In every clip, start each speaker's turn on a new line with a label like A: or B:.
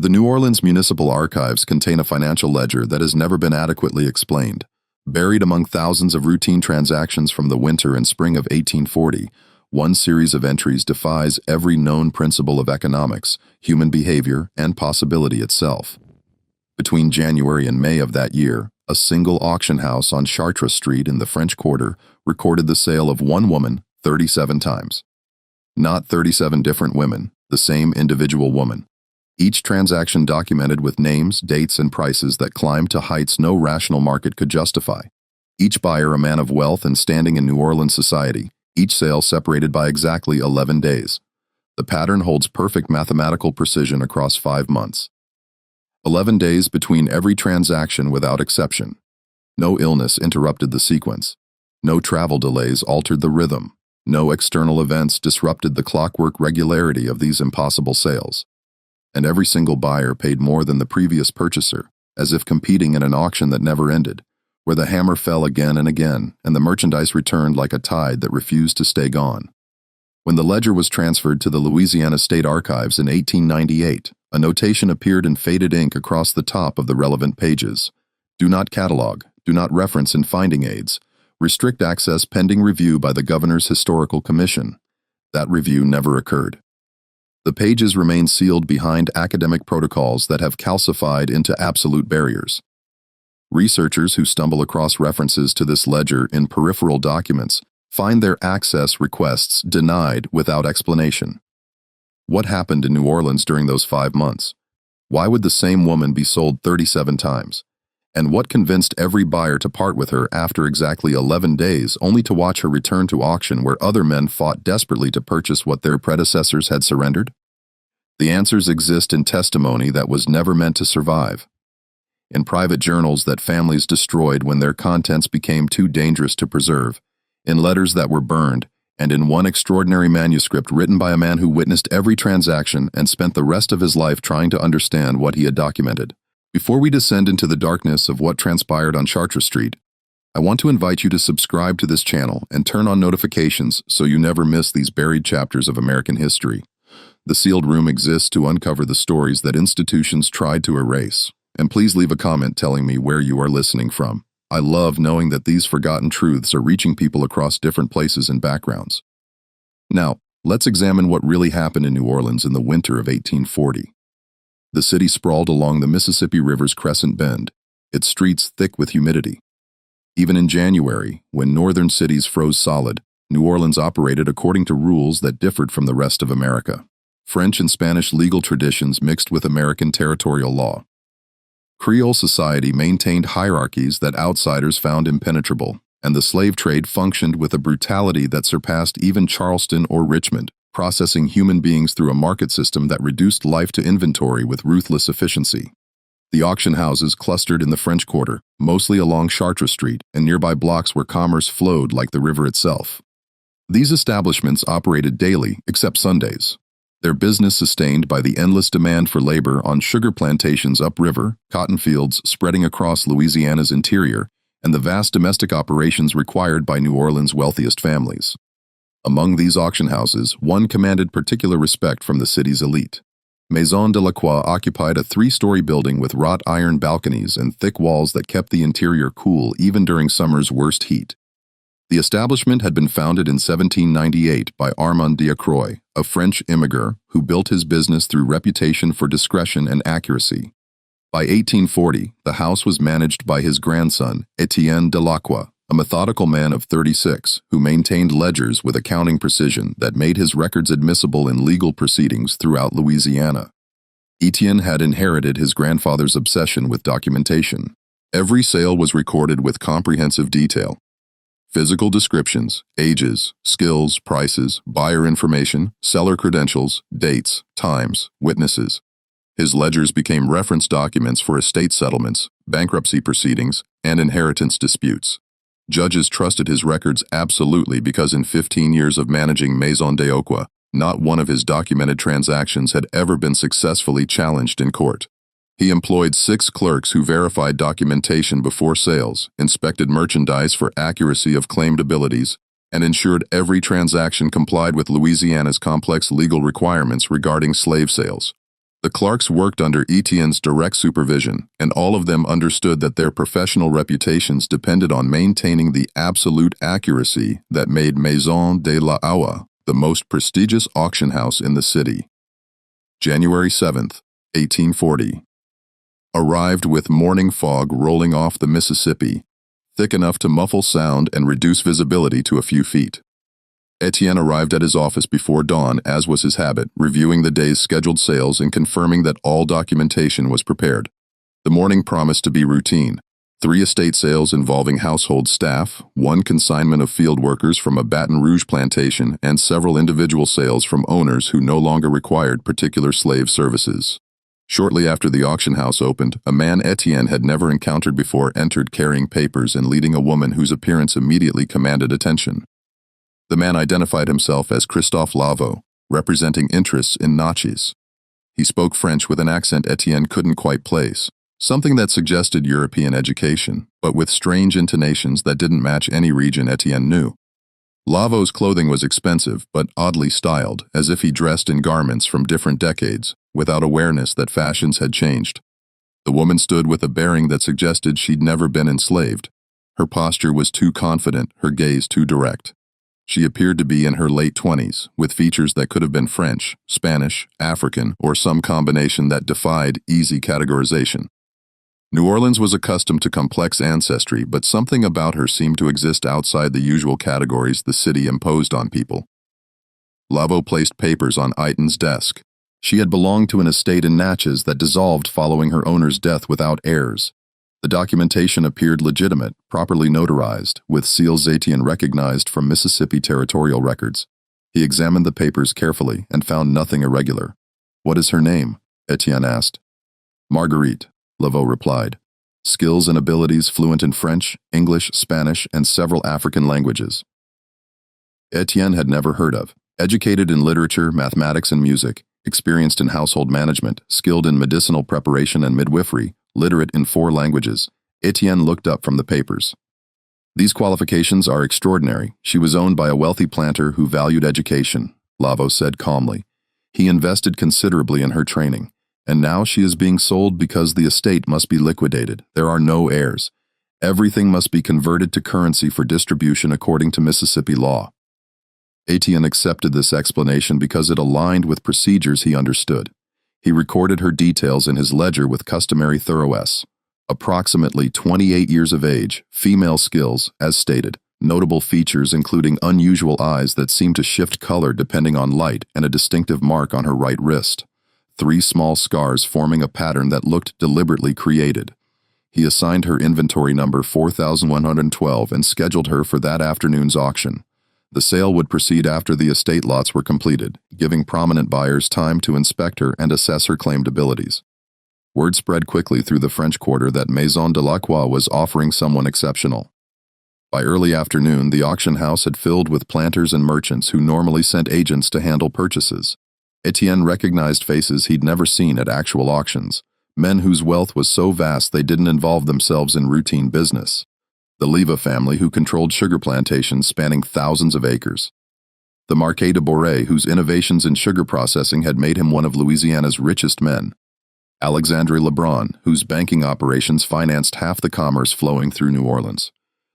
A: The New Orleans Municipal Archives contain a financial ledger that has never been adequately explained. Buried among thousands of routine transactions from the winter and spring of 1840, one series of entries defies every known principle of economics, human behavior, and possibility itself. Between January and May of that year, a single auction house on Chartres Street in the French Quarter recorded the sale of one woman 37 times. Not 37 different women, the same individual woman. Each transaction documented with names, dates, and prices that climbed to heights no rational market could justify. Each buyer a man of wealth and standing in New Orleans society, each sale separated by exactly 11 days. The pattern holds perfect mathematical precision across 5 months. 11 days between every transaction without exception. No illness interrupted the sequence. No travel delays altered the rhythm. No external events disrupted the clockwork regularity of these impossible sales. And every single buyer paid more than the previous purchaser, as if competing in an auction that never ended, where the hammer fell again and again, and the merchandise returned like a tide that refused to stay gone. When the ledger was transferred to the Louisiana State Archives in 1898, a notation appeared in faded ink across the top of the relevant pages. Do not catalog, do not reference in finding aids, restrict access pending review by the Governor's Historical Commission. That review never occurred. The pages remain sealed behind academic protocols that have calcified into absolute barriers. Researchers who stumble across references to this ledger in peripheral documents find their access requests denied without explanation. What happened in New Orleans during those 5 months? Why would the same woman be sold 37 times? And what convinced every buyer to part with her after exactly 11 days, only to watch her return to auction where other men fought desperately to purchase what their predecessors had surrendered? The answers exist in testimony that was never meant to survive, in private journals that families destroyed when their contents became too dangerous to preserve, in letters that were burned, and in one extraordinary manuscript written by a man who witnessed every transaction and spent the rest of his life trying to understand what he had documented. Before we descend into the darkness of what transpired on Chartres Street, I want to invite you to subscribe to this channel and turn on notifications so you never miss these buried chapters of American history. The sealed room exists to uncover the stories that institutions tried to erase. And please leave a comment telling me where you are listening from. I love knowing that these forgotten truths are reaching people across different places and backgrounds. Now, let's examine what really happened in New Orleans in the winter of 1840. The city sprawled along the Mississippi River's crescent bend, its streets thick with humidity. Even in January, when northern cities froze solid, New Orleans operated according to rules that differed from the rest of America. French and Spanish legal traditions mixed with American territorial law. Creole society maintained hierarchies that outsiders found impenetrable, and the slave trade functioned with a brutality that surpassed even Charleston or Richmond, processing human beings through a market system that reduced life to inventory with ruthless efficiency. The auction houses clustered in the French Quarter, mostly along Chartres Street and nearby blocks where commerce flowed like the river itself. These establishments operated daily, except Sundays. Their business sustained by the endless demand for labor on sugar plantations upriver, cotton fields spreading across Louisiana's interior, and the vast domestic operations required by New Orleans' wealthiest families. Among these auction houses, one commanded particular respect from the city's elite. Maison de la Croix occupied a 3-story building with wrought iron balconies and thick walls that kept the interior cool even during summer's worst heat. The establishment had been founded in 1798 by Armand Diacroix, a French immigrant who built his business through reputation for discretion and accuracy. By 1840, the house was managed by his grandson, Etienne Delacroix, a methodical man of 36 who maintained ledgers with accounting precision that made his records admissible in legal proceedings throughout Louisiana. Etienne had inherited his grandfather's obsession with documentation. Every sale was recorded with comprehensive detail. Physical descriptions, ages, skills, prices, buyer information, seller credentials, dates, times, witnesses. His ledgers became reference documents for estate settlements, bankruptcy proceedings, and inheritance disputes. Judges trusted his records absolutely because in 15 years of managing Maison de la Croix, not one of his documented transactions had ever been successfully challenged in court. He employed 6 clerks who verified documentation before sales, inspected merchandise for accuracy of claimed abilities, and ensured every transaction complied with Louisiana's complex legal requirements regarding slave sales. The clerks worked under Etienne's direct supervision, and all of them understood that their professional reputations depended on maintaining the absolute accuracy that made Maison de la Aua the most prestigious auction house in the city. January 7th, 1840. Arrived with morning fog rolling off the Mississippi, thick enough to muffle sound and reduce visibility to a few feet. Etienne arrived at his office before dawn, as was his habit, reviewing the day's scheduled sales and confirming that all documentation was prepared. The morning promised to be routine. 3 estate sales involving household staff, 1 consignment of field workers from a Baton Rouge plantation, and several individual sales from owners who no longer required particular slave services. Shortly after the auction house opened, a man Etienne had never encountered before entered carrying papers and leading a woman whose appearance immediately commanded attention. The man identified himself as Christophe Lavo, representing interests in Natchez. He spoke French with an accent Etienne couldn't quite place, something that suggested European education, but with strange intonations that didn't match any region Etienne knew. Lavo's clothing was expensive but oddly styled, as if he dressed in garments from different decades, without awareness that fashions had changed. The woman stood with a bearing that suggested she'd never been enslaved. Her posture was too confident, her gaze too direct. She appeared to be in her late 20s, with features that could have been French, Spanish, African, or some combination that defied easy categorization. New Orleans was accustomed to complex ancestry, but something about her seemed to exist outside the usual categories the city imposed on people. Lavo placed papers on Eiten's desk. She had belonged to an estate in Natchez that dissolved following her owner's death without heirs. The documentation appeared legitimate, properly notarized, with seals Etienne recognized from Mississippi territorial records. He examined the papers carefully and found nothing irregular. "What is her name?" Etienne asked. "Marguerite," Lavo replied. "Skills and abilities fluent in French, English, Spanish, and several African languages." Etienne had never heard of. Educated in literature, mathematics, and music, experienced in household management, skilled in medicinal preparation and midwifery, literate in 4 languages, Etienne looked up from the papers. "These qualifications are extraordinary. She was owned by a wealthy planter who valued education," Lavo said calmly. "He invested considerably in her training, and now she is being sold because the estate must be liquidated. There are no heirs. Everything must be converted to currency for distribution according to Mississippi law." Etienne accepted this explanation because it aligned with procedures he understood. He recorded her details in his ledger with customary thoroughness. Approximately 28 years of age, female skills, as stated, notable features including unusual eyes that seemed to shift color depending on light and a distinctive mark on her right wrist. 3 small scars forming a pattern that looked deliberately created. He assigned her inventory number 4112 and scheduled her for that afternoon's auction. The sale would proceed after the estate lots were completed, giving prominent buyers time to inspect her and assess her claimed abilities. Word spread quickly through the French Quarter that Maison de la Croix was offering someone exceptional. By early afternoon, the auction house had filled with planters and merchants who normally sent agents to handle purchases. Etienne recognized faces he'd never seen at actual auctions, men whose wealth was so vast they didn't involve themselves in routine business. The Leva family, who controlled sugar plantations spanning thousands of acres. The Marquis de Boré, whose innovations in sugar processing had made him one of Louisiana's richest men. Alexandre Lebrun, whose banking operations financed half the commerce flowing through New Orleans.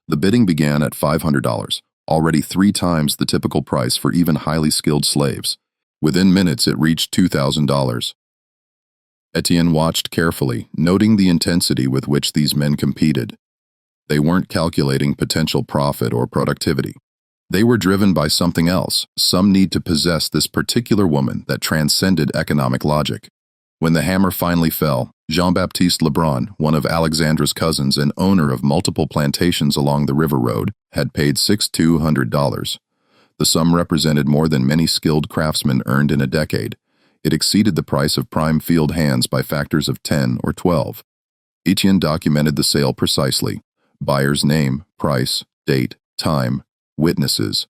A: The bidding began at $500, already 3 times the typical price for even highly skilled slaves. Within minutes, it reached $2,000. Etienne watched carefully, noting the intensity with which these men competed. They weren't calculating potential profit or productivity. They were driven by something else, some need to possess this particular woman that transcended economic logic. When the hammer finally fell, Jean-Baptiste Lebrun, one of Alexandra's cousins and owner of multiple plantations along the river road, had paid $6,200. The sum represented more than many skilled craftsmen earned in a decade. It exceeded the price of prime field hands by factors of 10 or 12. Etienne documented the sale precisely. Buyer's name, price, date, time, witnesses.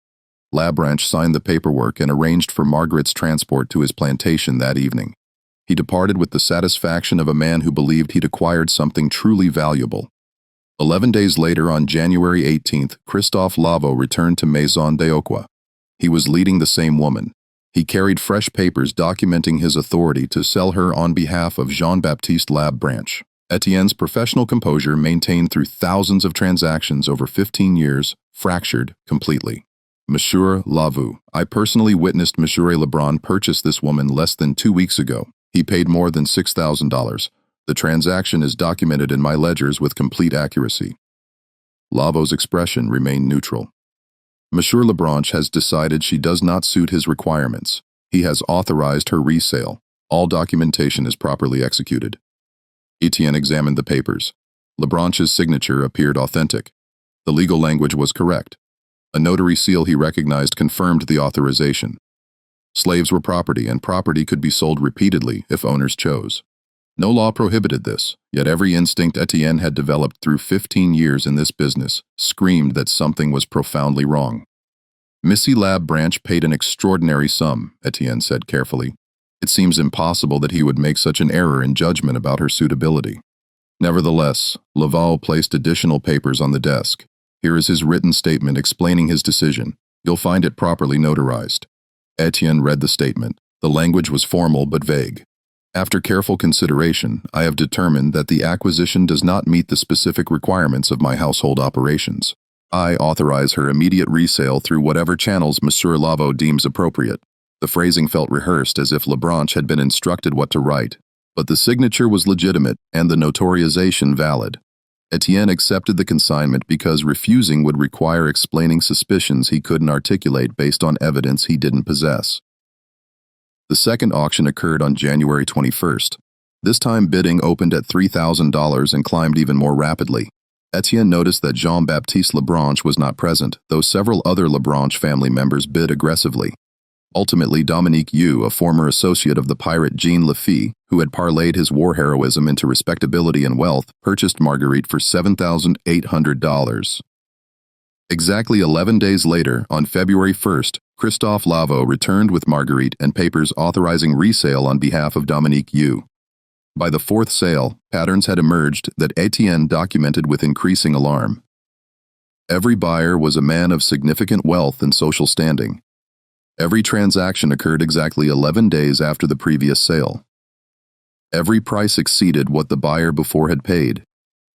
A: Labranche signed the paperwork and arranged for Margaret's transport to his plantation that evening. He departed with the satisfaction of a man who believed he'd acquired something truly valuable. 11 days later, on January 18th, Christophe Lavo returned to Maison de Oqua. He was leading the same woman. He carried fresh papers documenting his authority to sell her on behalf of Jean-Baptiste Lab branch. Etienne's professional composure, maintained through thousands of transactions over 15 years, fractured completely. Monsieur Lavu, I personally witnessed Monsieur Lebrun purchase this woman less than 2 weeks ago. He paid more than $6,000. The transaction is documented in my ledgers with complete accuracy. Lavu's expression remained neutral. Monsieur Lebranche has decided she does not suit his requirements. He has authorized her resale. All documentation is properly executed. Etienne examined the papers. Lebranche's signature appeared authentic. The legal language was correct. A notary seal he recognized confirmed the authorization. Slaves were property, and property could be sold repeatedly if owners chose. No law prohibited this, yet every instinct Etienne had developed through 15 years in this business screamed that something was profoundly wrong. Missy Lab branch paid an extraordinary sum, Etienne said carefully. It seems impossible that he would make such an error in judgment about her suitability. Nevertheless, Laval placed additional papers on the desk. Here is his written statement explaining his decision. You'll find it properly notarized. Etienne read the statement. The language was formal but vague. After careful consideration, I have determined that the acquisition does not meet the specific requirements of my household operations. I authorize her immediate resale through whatever channels Monsieur Lavo deems appropriate. The phrasing felt rehearsed, as if Lebranche had been instructed what to write, but the signature was legitimate and the notarization valid. Etienne accepted the consignment because refusing would require explaining suspicions he couldn't articulate based on evidence he didn't possess. The second auction occurred on January 21st. This time bidding opened at $3,000 and climbed even more rapidly. Etienne noticed that Jean-Baptiste Lebranche was not present, though several other Lebranche family members bid aggressively. Ultimately, Dominique Yu, a former associate of the pirate Jean Lafitte, who had parlayed his war heroism into respectability and wealth, purchased Marguerite for $7,800. Exactly 11 days later, on February 1st, Christophe Lavo returned with Marguerite and papers authorizing resale on behalf of Dominique Yu. By the fourth sale, patterns had emerged that Etienne documented with increasing alarm. Every buyer was a man of significant wealth and social standing. Every transaction occurred exactly 11 days after the previous sale. Every price exceeded what the buyer before had paid,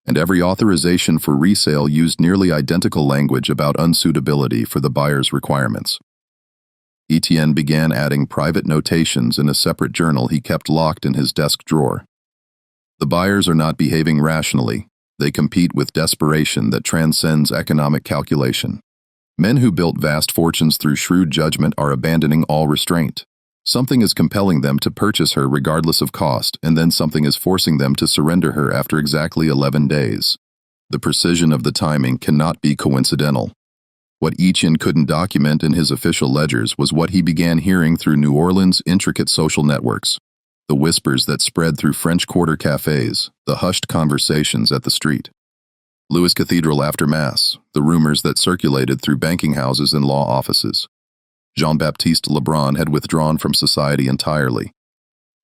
A: and every authorization for resale used nearly identical language about unsuitability for the buyer's requirements. Etienne began adding private notations in a separate journal he kept locked in his desk drawer. The buyers are not behaving rationally. They compete with desperation that transcends economic calculation. Men who built vast fortunes through shrewd judgment are abandoning all restraint. Something is compelling them to purchase her regardless of cost, and then something is forcing them to surrender her after exactly 11 days. The precision of the timing cannot be coincidental. What Etienne couldn't document in his official ledgers was what he began hearing through New Orleans' intricate social networks. The whispers that spread through French Quarter cafes, the hushed conversations at the street. Louis Cathedral after Mass, the rumors that circulated through banking houses and law offices. Jean-Baptiste Lebrun had withdrawn from society entirely.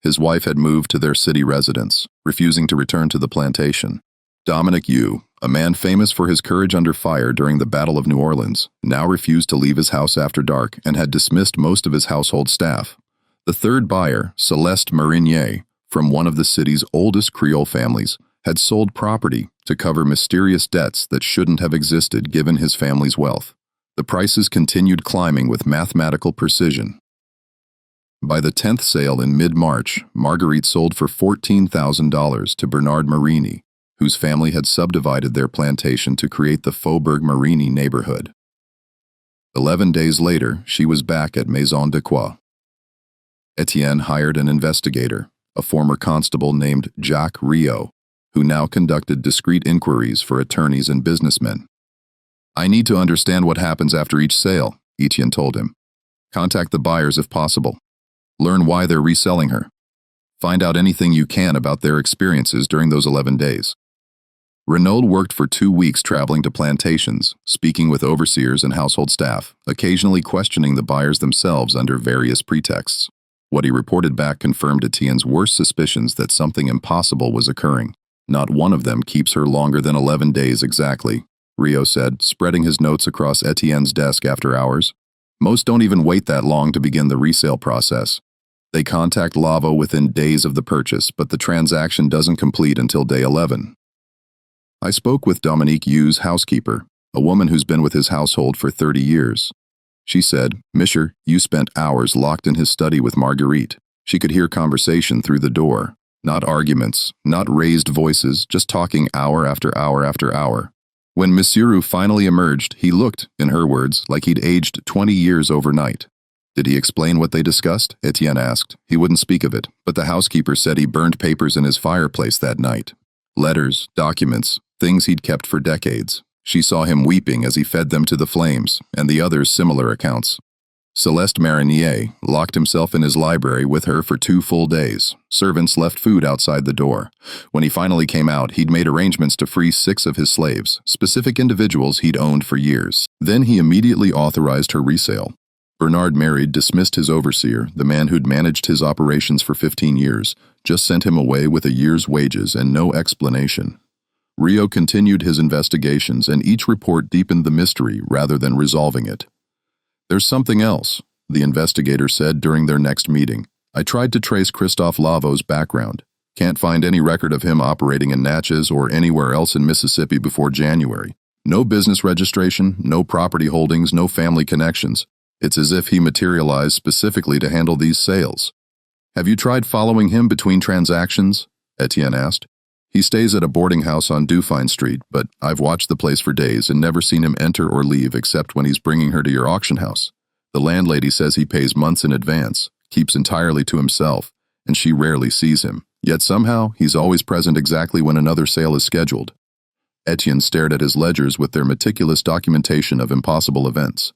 A: His wife had moved to their city residence, refusing to return to the plantation. Dominique Yu, a man famous for his courage under fire during the Battle of New Orleans, now refused to leave his house after dark and had dismissed most of his household staff. The third buyer, Celeste Marinier, from one of the city's oldest Creole families, had sold property to cover mysterious debts that shouldn't have existed given his family's wealth. The prices continued climbing with mathematical precision. By the 10th sale in mid-March, Marguerite sold for $14,000 to Bernard Marini, whose family had subdivided their plantation to create the Faubourg Marini neighborhood. 11 days later, she was back at Maison de Croix. Etienne hired an investigator, a former constable named Jacques Rio, who now conducted discreet inquiries for attorneys and businessmen. I need to understand what happens after each sale, Etienne told him. Contact the buyers if possible. Learn why they're reselling her. Find out anything you can about their experiences during those 11 days. Renaud worked for 2 weeks traveling to plantations, speaking with overseers and household staff, occasionally questioning the buyers themselves under various pretexts. What he reported back confirmed Etienne's worst suspicions that something impossible was occurring. Not one of them keeps her longer than 11 days exactly, Rio said, spreading his notes across Etienne's desk after hours. Most don't even wait that long to begin the resale process. They contact Lavo within days of the purchase, but the transaction doesn't complete until day 11. I spoke with Dominique Yu's housekeeper, a woman who's been with his household for 30 years. She said, "Monsieur, you spent hours locked in his study with Marguerite. She could hear conversation through the door. Not arguments, not raised voices, just talking hour after hour after hour. When Monsieur finally emerged, he looked, in her words, like he'd aged 20 years overnight." "Did he explain what they discussed?" Etienne asked. He wouldn't speak of it, but the housekeeper said he burned papers in his fireplace that night. Letters, documents, things he'd kept for decades. She saw him weeping as he fed them to the flames, and the others similar accounts. Celeste Marinier locked himself in his library with her for 2 full days. Servants left food outside the door. When he finally came out, he'd made arrangements to free 6 of his slaves, specific individuals he'd owned for years. Then he immediately authorized her resale. Bernard Married dismissed his overseer, the man who'd managed his operations for 15 years, just sent him away with a year's wages and no explanation. Rio continued his investigations, and each report deepened the mystery rather than resolving it. "There's something else," the investigator said during their next meeting. "I tried to trace Christophe Lavo's background. Can't find any record of him operating in Natchez or anywhere else in Mississippi before January. No business registration, no property holdings, no family connections. It's as if he materialized specifically to handle these sales." "Have you tried following him between transactions?" Etienne asked. "He stays at a boarding house on Dufine Street, but I've watched the place for days and never seen him enter or leave except when he's bringing her to your auction house. The landlady says he pays months in advance, keeps entirely to himself, and she rarely sees him. Yet somehow, he's always present exactly when another sale is scheduled." Etienne stared at his ledgers with their meticulous documentation of impossible events.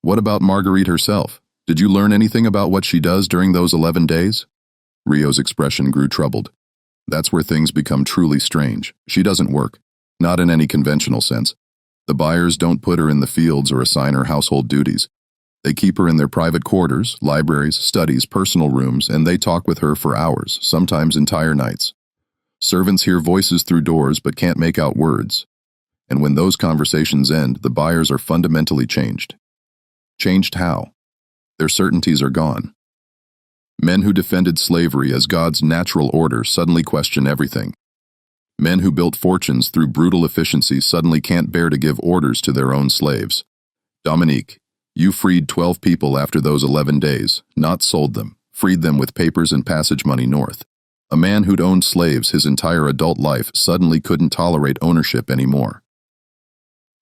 A: "What about Marguerite herself? Did you learn anything about what she does during those 11 days? Rio's expression grew troubled. "That's where things become truly strange. She doesn't work. Not in any conventional sense. The buyers don't put her in the fields or assign her household duties. They keep her in their private quarters, libraries, studies, personal rooms, and they talk with her for hours, sometimes entire nights. Servants hear voices through doors but can't make out words. And when those conversations end, the buyers are fundamentally changed." "Changed how?" "Their certainties are gone. Men who defended slavery as God's natural order suddenly question everything. Men who built fortunes through brutal efficiency suddenly can't bear to give orders to their own slaves. Dominique, you freed 12 people after those 11 days, not sold them, freed them with papers and passage money north. A man who'd owned slaves his entire adult life suddenly couldn't tolerate ownership anymore."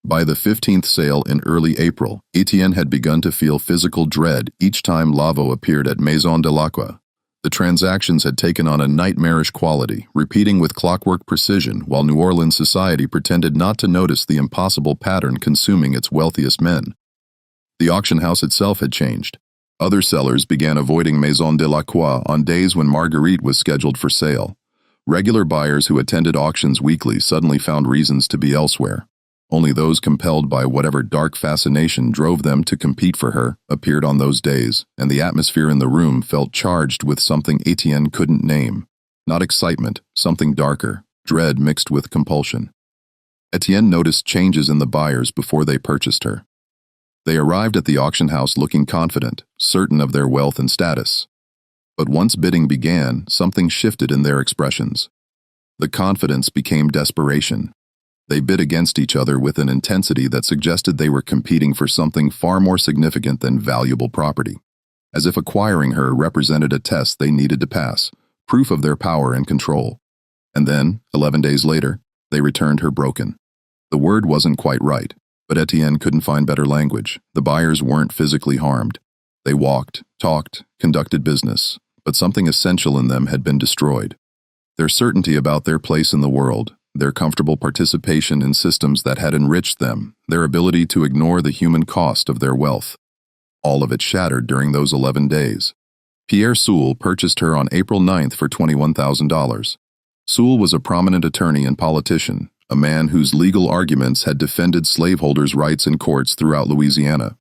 A: By the 15th sale in early April, Etienne had begun to feel physical dread each time Lavo appeared at Maison de l'Aqua. The transactions had taken on a nightmarish quality, repeating with clockwork precision while New Orleans society pretended not to notice the impossible pattern consuming its wealthiest men. The auction house itself had changed. Other sellers began avoiding Maison de l'Aqua on days when Marguerite was scheduled for sale. Regular buyers who attended auctions weekly suddenly found reasons to be elsewhere. Only those compelled by whatever dark fascination drove them to compete for her appeared on those days, and the atmosphere in the room felt charged with something Etienne couldn't name. Not excitement, something darker, dread mixed with compulsion. Etienne noticed changes in the buyers before they purchased her. They arrived at the auction house looking confident, certain of their wealth and status. But once bidding began, something shifted in their expressions. The confidence became desperation. They bid against each other with an intensity that suggested they were competing for something far more significant than valuable property, as if acquiring her represented a test they needed to pass, proof of their power and control. And then, 11 days later, they returned her broken. The word wasn't quite right, but Etienne couldn't find better language. The buyers weren't physically harmed. They walked, talked, conducted business, but something essential in them had been destroyed. Their certainty about their place in the world, their comfortable participation in systems that had enriched them, their ability to ignore the human cost of their wealth. All of it shattered during those 11 days. Pierre Soule purchased her on April 9th for $21,000. Soule was a prominent attorney and politician, a man whose legal arguments had defended slaveholders' rights in courts throughout Louisiana.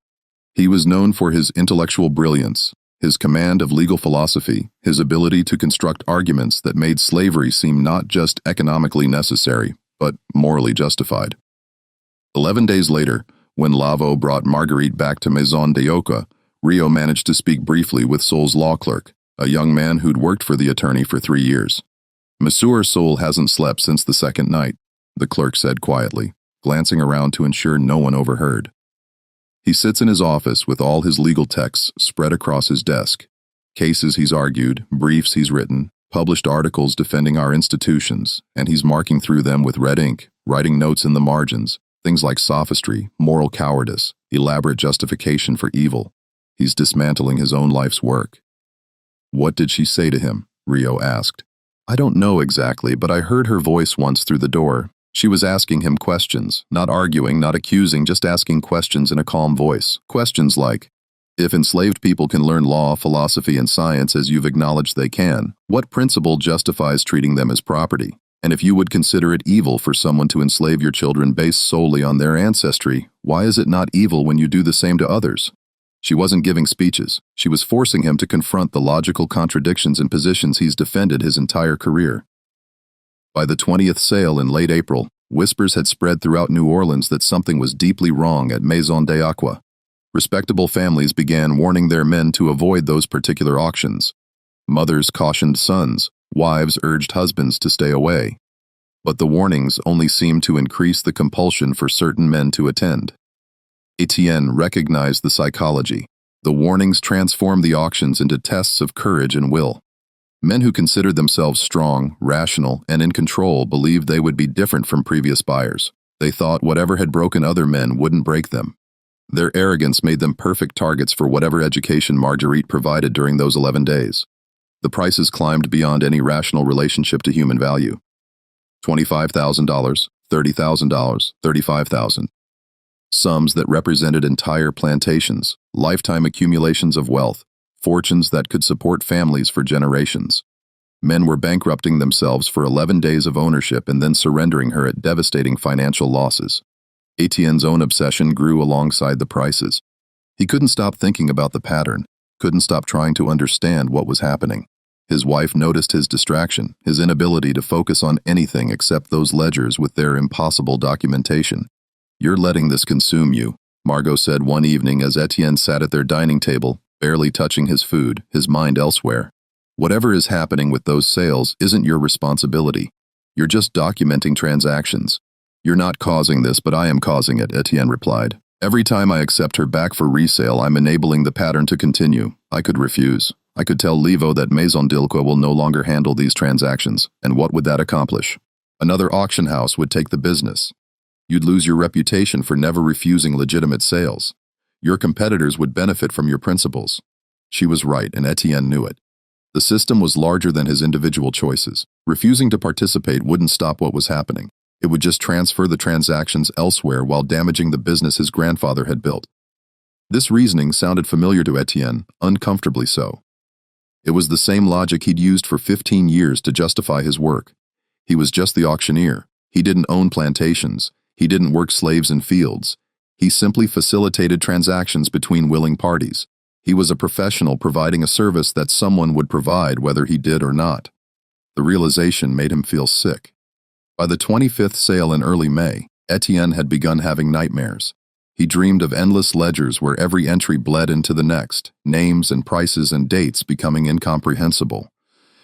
A: He was known for his intellectual brilliance, his command of legal philosophy, his ability to construct arguments that made slavery seem not just economically necessary, but morally justified. 11 days later, When Lavo brought Marguerite back to Maison de Oca, Rio managed to speak briefly with Sol's law clerk, a young man who'd worked for the attorney for 3 years. Monsieur Sol hasn't slept since the second night, the clerk said quietly, glancing around to ensure no one overheard. He sits in his office with all his legal texts spread across his desk. Cases he's argued, briefs he's written, published articles defending our institutions, and he's marking through them with red ink, writing notes in the margins, things like sophistry, moral cowardice, elaborate justification for evil. He's dismantling his own life's work. What did she say to him? Rio asked. I don't know exactly, but I heard her voice once through the door. She was asking him questions, not arguing, not accusing, just asking questions in a calm voice. Questions like, if enslaved people can learn law, philosophy, and science as you've acknowledged they can, what principle justifies treating them as property? And if you would consider it evil for someone to enslave your children based solely on their ancestry, why is it not evil when you do the same to others? She wasn't giving speeches. She was forcing him to confront the logical contradictions in positions he's defended his entire career. By the 20th sale in late April, whispers had spread throughout New Orleans that something was deeply wrong at Maison de Oca. Respectable families began warning their men to avoid those particular auctions. Mothers cautioned sons, wives urged husbands to stay away. But the warnings only seemed to increase the compulsion for certain men to attend. Etienne recognized the psychology. The warnings transformed the auctions into tests of courage and will. Men who considered themselves strong, rational, and in control believed they would be different from previous buyers. They thought whatever had broken other men wouldn't break them. Their arrogance made them perfect targets for whatever education Marguerite provided during those 11 days. The prices climbed beyond any rational relationship to human value. $25,000, $30,000, $35,000. Sums that represented entire plantations, lifetime accumulations of wealth, fortunes that could support families for generations. Men were bankrupting themselves for 11 days of ownership and then surrendering her at devastating financial losses. Etienne's own obsession grew alongside the prices. He couldn't stop thinking about the pattern, couldn't stop trying to understand what was happening. His wife noticed his distraction, his inability to focus on anything except those ledgers with their impossible documentation. You're letting this consume you, Margot said one evening as Etienne sat at their dining table, barely touching his food, his mind elsewhere. Whatever is happening with those sales isn't your responsibility. You're just documenting transactions. You're not causing this, but I am causing it, Etienne replied. Every time I accept her back for resale, I'm enabling the pattern to continue. I could refuse. I could tell Levo that Maison d'Ilqua will no longer handle these transactions, and what would that accomplish? Another auction house would take the business. You'd lose your reputation for never refusing legitimate sales. Your competitors would benefit from your principles. She was right, and Etienne knew it. The system was larger than his individual choices. Refusing to participate wouldn't stop what was happening. It would just transfer the transactions elsewhere while damaging the business his grandfather had built. This reasoning sounded familiar to Etienne, uncomfortably so. It was the same logic he'd used for 15 years to justify his work. He was just the auctioneer. He didn't own plantations. He didn't work slaves in fields. He simply facilitated transactions between willing parties. He was a professional providing a service that someone would provide whether he did or not. The realization made him feel sick. By the 25th sale in early May, Etienne had begun having nightmares. He dreamed of endless ledgers where every entry bled into the next, names and prices and dates becoming incomprehensible.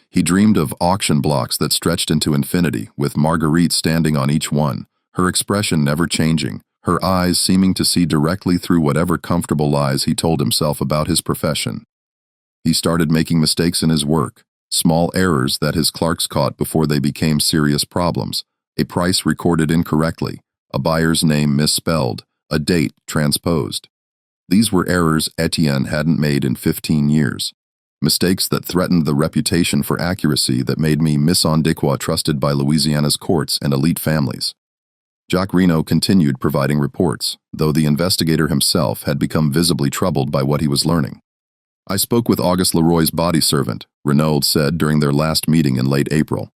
A: He dreamed of auction blocks that stretched into infinity, with Marguerite standing on each one, her expression never changing, her eyes seeming to see directly through whatever comfortable lies he told himself about his profession. He started making mistakes in his work, small errors that his clerks caught before they became serious problems, a price recorded incorrectly, a buyer's name misspelled, a date transposed. These were errors Etienne hadn't made in 15 years, mistakes that threatened the reputation for accuracy that made me Maison d'Iqua trusted by Louisiana's courts and elite families. Jacques Reno continued providing reports, though the investigator himself had become visibly troubled by what he was learning. I spoke with Auguste Leroy's body servant, Renaud said during their last meeting in late April.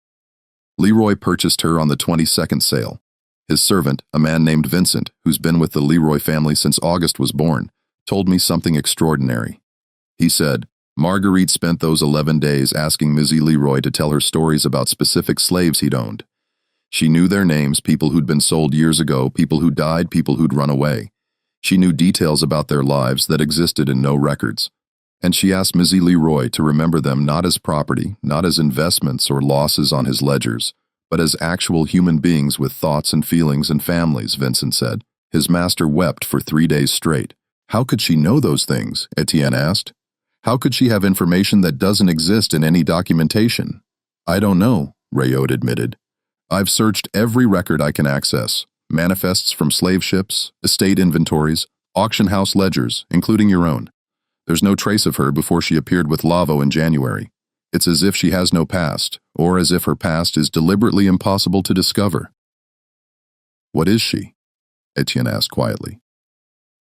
A: Leroy purchased her on the 22nd sale. His servant, a man named Vincent, who's been with the Leroy family since Auguste was born, told me something extraordinary. He said, Marguerite spent those 11 days asking Mizzy Leroy to tell her stories about specific slaves he'd owned. She knew their names, people who'd been sold years ago, people who died, people who'd run away. She knew details about their lives that existed in no records, and she asked Mizzy Leroy to remember them not as property, not as investments or losses on his ledgers, but as actual human beings with thoughts and feelings and families, Vincent said. His master wept for 3 days straight. How could she know those things? Etienne asked. How could she have information that doesn't exist in any documentation? I don't know, Rayotte admitted. I've searched every record I can access. Manifests from slave ships, estate inventories, auction house ledgers, including your own. There's no trace of her before she appeared with Lavo in January. It's as if she has no past, or as if her past is deliberately impossible to discover. What is she? Etienne asked quietly.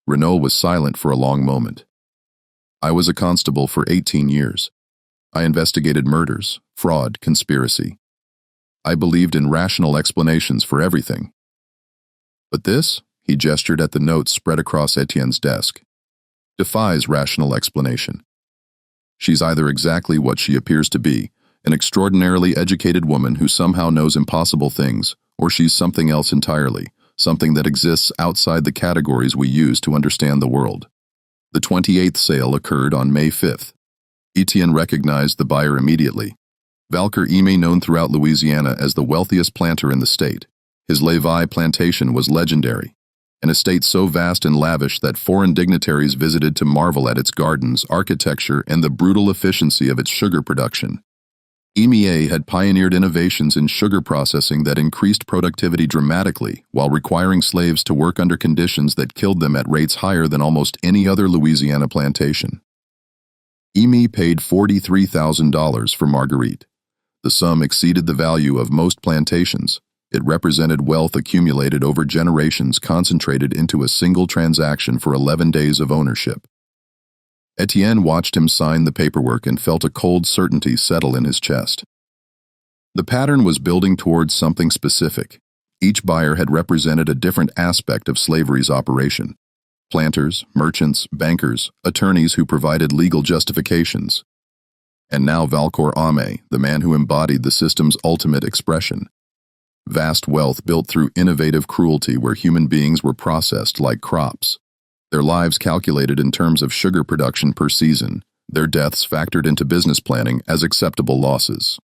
A: Renault was silent for a long moment. I was a constable for 18 years. I investigated murders, fraud, conspiracy. I believed in rational explanations for everything. But this, he gestured at the notes spread across Etienne's desk, defies rational explanation. She's either exactly what she appears to be, an extraordinarily educated woman who somehow knows impossible things, or she's something else entirely, something that exists outside the categories we use to understand the world. The 28th sale occurred on May 5th. Etienne recognized the buyer immediately. Valker Ime, known throughout Louisiana as the wealthiest planter in the state. His Levi plantation was legendary, an estate so vast and lavish that foreign dignitaries visited to marvel at its gardens, architecture, and the brutal efficiency of its sugar production. Ime had pioneered innovations in sugar processing that increased productivity dramatically while requiring slaves to work under conditions that killed them at rates higher than almost any other Louisiana plantation. Ime paid $43,000 for Marguerite. The sum exceeded the value of most plantations. It represented wealth accumulated over generations concentrated into a single transaction for 11 days of ownership. Etienne watched him sign the paperwork and felt a cold certainty settle in his chest. The pattern was building towards something specific. Each buyer had represented a different aspect of slavery's operation. Planters, merchants, bankers, attorneys who provided legal justifications. And now Valcour Ame, the man who embodied the system's ultimate expression. Vast wealth built through innovative cruelty where human beings were processed like crops. Their lives calculated in terms of sugar production per season, their deaths factored into business planning as acceptable losses.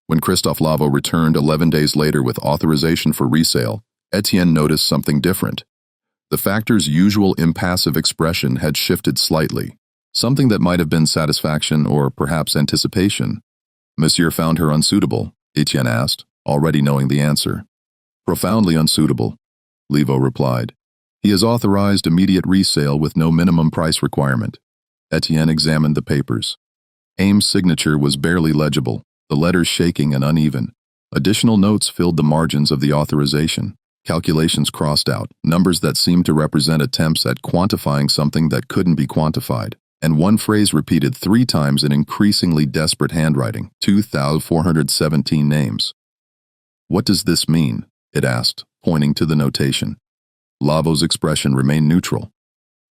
A: When Christophe Lavo returned 11 days later with authorization for resale, Etienne noticed something different. The factor's usual impassive expression had shifted slightly, something that might have been satisfaction or perhaps anticipation. Monsieur found her unsuitable, Etienne asked, already knowing the answer. Profoundly unsuitable, Levo replied. He has authorized immediate resale with no minimum price requirement. Etienne examined the papers. Aim's signature was barely legible, the letters shaking and uneven. Additional notes filled the margins of the authorization. Calculations crossed out, numbers that seemed to represent attempts at quantifying something that couldn't be quantified. And one phrase repeated 3 times in increasingly desperate handwriting, 2,417 names. What does this mean? It asked, pointing to the notation. Lavo's expression remained neutral.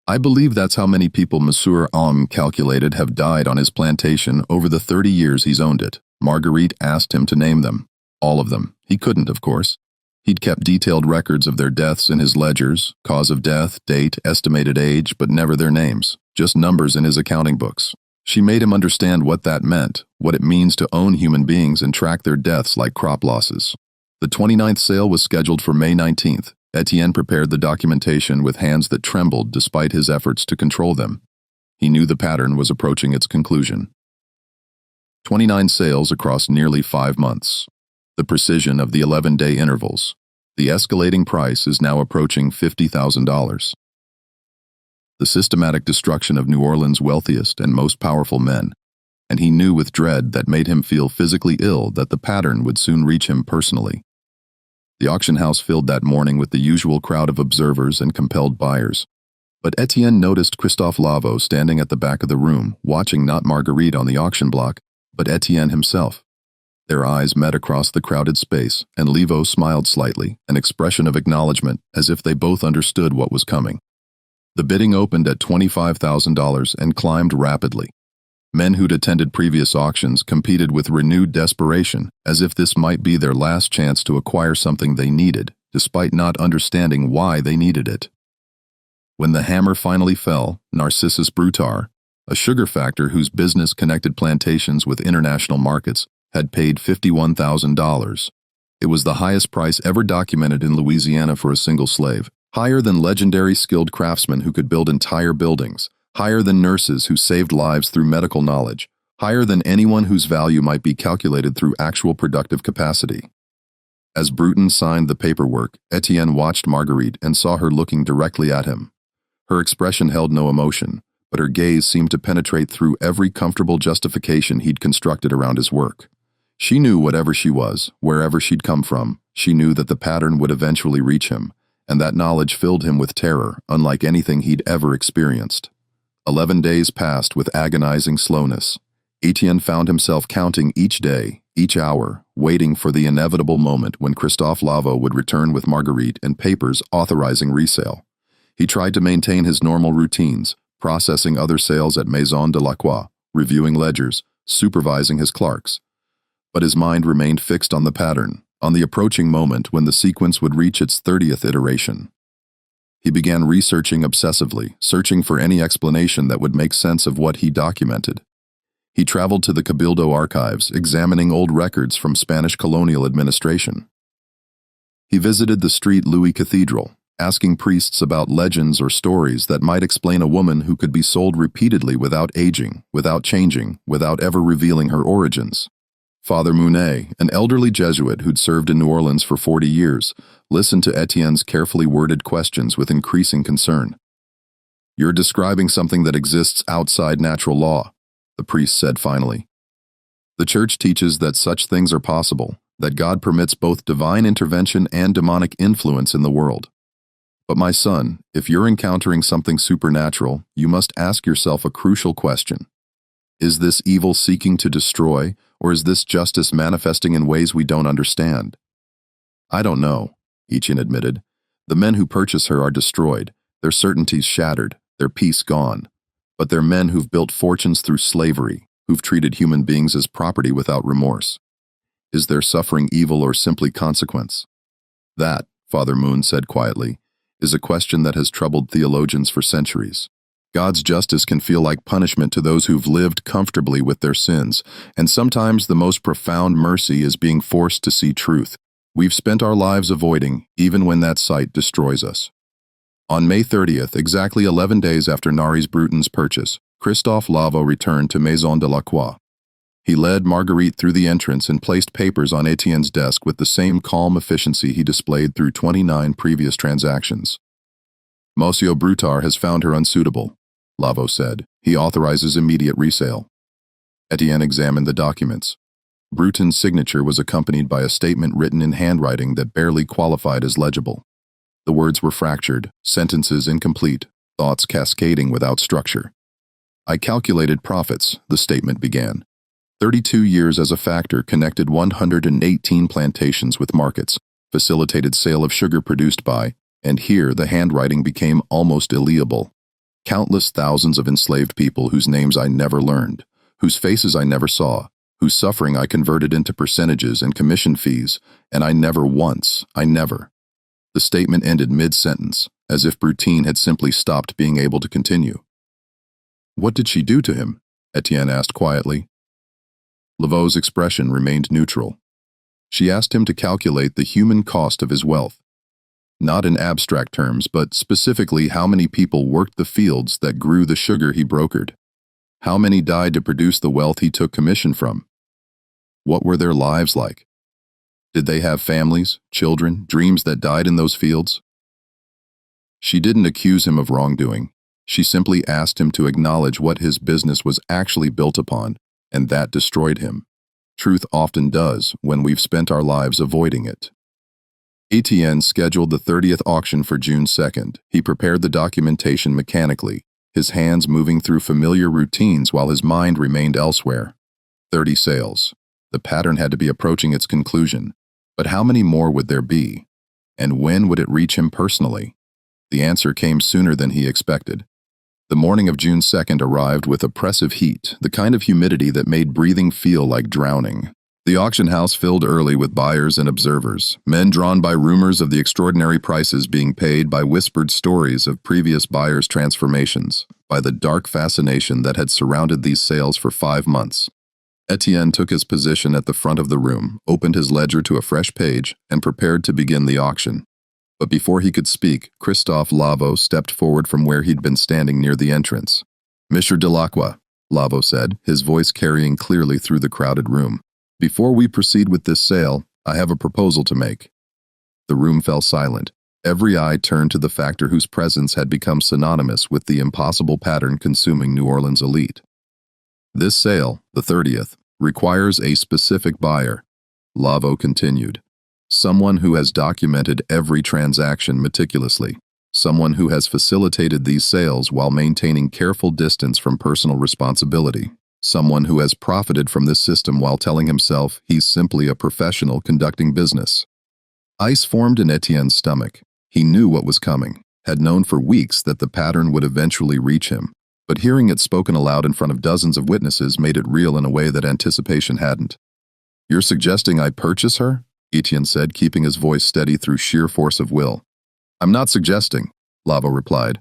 A: I believe that's how many people Monsieur calculated have died on his plantation over the 30 years he's owned it. Marguerite asked him to name them. All of them. He couldn't, of course. He'd kept detailed records of their deaths in his ledgers, cause of death, date, estimated age, but never their names, just numbers in his accounting books. She made him understand what that meant, what it means to own human beings and track their deaths like crop losses. The 29th sale was scheduled for May 19th. Etienne prepared the documentation with hands that trembled despite his efforts to control them. He knew the pattern was approaching its conclusion. 29 sales across nearly 5 months. The precision of the 11-day intervals. The escalating price is now approaching $50,000. The systematic destruction of New Orleans' wealthiest and most powerful men, and he knew with dread that made him feel physically ill that the pattern would soon reach him personally. The auction house filled that morning with the usual crowd of observers and compelled buyers. But Etienne noticed Christophe Lavo standing at the back of the room, watching not Marguerite on the auction block, but Etienne himself. Their eyes met across the crowded space, and Levo smiled slightly, an expression of acknowledgement, as if they both understood what was coming. The bidding opened at $25,000 and climbed rapidly. Men who'd attended previous auctions competed with renewed desperation, as if this might be their last chance to acquire something they needed, despite not understanding why they needed it. When the hammer finally fell, Narcissus Brutar, a sugar factor whose business connected plantations with international markets, had paid $51,000. It was the highest price ever documented in Louisiana for a single slave, higher than legendary skilled craftsmen who could build entire buildings, higher than nurses who saved lives through medical knowledge, higher than anyone whose value might be calculated through actual productive capacity. As Bruton signed the paperwork, Etienne watched Marguerite and saw her looking directly at him. Her expression held no emotion, but her gaze seemed to penetrate through every comfortable justification he'd constructed around his work. She knew whatever she was, wherever she'd come from, she knew that the pattern would eventually reach him, and that knowledge filled him with terror, unlike anything he'd ever experienced. 11 days passed with agonizing slowness. Etienne found himself counting each day, each hour, waiting for the inevitable moment when Christophe Lavo would return with Marguerite and papers authorizing resale. He tried to maintain his normal routines, processing other sales at Maison de la Croix, reviewing ledgers, supervising his clerks. But his mind remained fixed on the pattern, on the approaching moment when the sequence would reach its 30th iteration. He began researching obsessively, searching for any explanation that would make sense of what he documented. He traveled to the Cabildo archives, examining old records from Spanish colonial administration. He visited the Street Louis Cathedral, asking priests about legends or stories that might explain a woman who could be sold repeatedly without aging, without changing, without ever revealing her origins. Father Mounet, an elderly Jesuit who'd served in New Orleans for 40 years, listened to Etienne's carefully worded questions with increasing concern. "You're describing something that exists outside natural law," the priest said finally. "The Church teaches that such things are possible, that God permits both divine intervention and demonic influence in the world. But my son, if you're encountering something supernatural, you must ask yourself a crucial question. Is this evil seeking to destroy, or is this justice manifesting in ways we don't understand?" "I don't know," Etienne admitted. "The men who purchase her are destroyed, their certainties shattered, their peace gone. But they're men who've built fortunes through slavery, who've treated human beings as property without remorse. Is their suffering evil or simply consequence?" "That," Father Moon said quietly, "is a question that has troubled theologians for centuries. God's justice can feel like punishment to those who've lived comfortably with their sins, and sometimes the most profound mercy is being forced to see truth we've spent our lives avoiding, even when that sight destroys us." On May 30th, exactly 11 days after Naris Bruton's purchase, Christophe Lavo returned to Maison de la Croix. He led Marguerite through the entrance and placed papers on Etienne's desk with the same calm efficiency he displayed through 29 previous transactions. "Monsieur Brutar has found her unsuitable," Lavo said. "He authorizes immediate resale." Etienne examined the documents. Bruton's signature was accompanied by a statement written in handwriting that barely qualified as legible. The words were fractured, sentences incomplete, thoughts cascading without structure. "I calculated profits," the statement began. 32 years as a factor connected 118 plantations with markets, facilitated sale of sugar produced by, and here the handwriting became almost illegible. "Countless thousands of enslaved people whose names I never learned, whose faces I never saw, whose suffering I converted into percentages and commission fees, and I never. The statement ended mid-sentence, as if Brutine had simply stopped being able to continue. "What did she do to him?" Etienne asked quietly. Lavo's expression remained neutral. "She asked him to calculate the human cost of his wealth. Not in abstract terms, but specifically how many people worked the fields that grew the sugar he brokered. How many died to produce the wealth he took commission from? What were their lives like? Did they have families, children, dreams that died in those fields?" She didn't accuse him of wrongdoing. She simply asked him to acknowledge what his business was actually built upon, and that destroyed him. Truth often does when we've spent our lives avoiding it. Etienne scheduled the 30th auction for June 2nd. He prepared the documentation mechanically, his hands moving through familiar routines while his mind remained elsewhere. 30 sales. The pattern had to be approaching its conclusion. But how many more would there be? And when would it reach him personally? The answer came sooner than he expected. The morning of June 2nd arrived with oppressive heat, the kind of humidity that made breathing feel like drowning. The auction house filled early with buyers and observers, men drawn by rumors of the extraordinary prices being paid, by whispered stories of previous buyers' transformations, by the dark fascination that had surrounded these sales for 5 months. Etienne took his position at the front of the room, opened his ledger to a fresh page, and prepared to begin the auction. But before he could speak, Christophe Lavo stepped forward from where he'd been standing near the entrance. "Monsieur Delacroix," Lavo said, his voice carrying clearly through the crowded room. "Before we proceed with this sale, I have a proposal to make." The room fell silent. Every eye turned to the factor whose presence had become synonymous with the impossible pattern consuming New Orleans elite. "This sale, the 30th, requires a specific buyer," Lavo continued. "Someone who has documented every transaction meticulously. Someone who has facilitated these sales while maintaining careful distance from personal responsibility. Someone who has profited from this system while telling himself he's simply a professional conducting business." Ice formed in Etienne's stomach. He knew what was coming, had known for weeks that the pattern would eventually reach him, but hearing it spoken aloud in front of dozens of witnesses made it real in a way that anticipation hadn't. "You're suggesting I purchase her?" Etienne said, keeping his voice steady through sheer force of will. "I'm not suggesting," Lavo replied.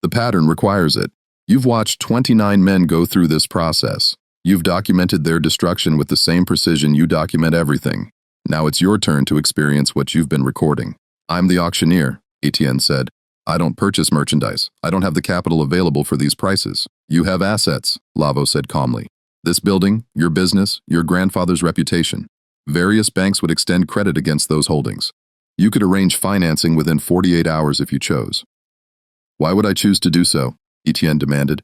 A: "The pattern requires it. You've watched 29 men go through this process. You've documented their destruction with the same precision you document everything. Now it's your turn to experience what you've been recording." "I'm the auctioneer," Etienne said. "I don't purchase merchandise. I don't have the capital available for these prices." "You have assets," Lavo said calmly. "This building, your business, your grandfather's reputation. Various banks would extend credit against those holdings. You could arrange financing within 48 hours if you chose." "Why would I choose to do so?" Etienne demanded.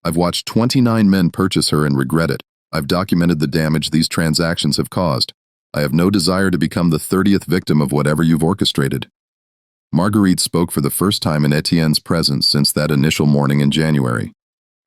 A: "I've watched 29 men purchase her and regret it. I've documented the damage these transactions have caused. I have no desire to become the 30th victim of whatever you've orchestrated." Marguerite spoke for the first time in Etienne's presence since that initial morning in January.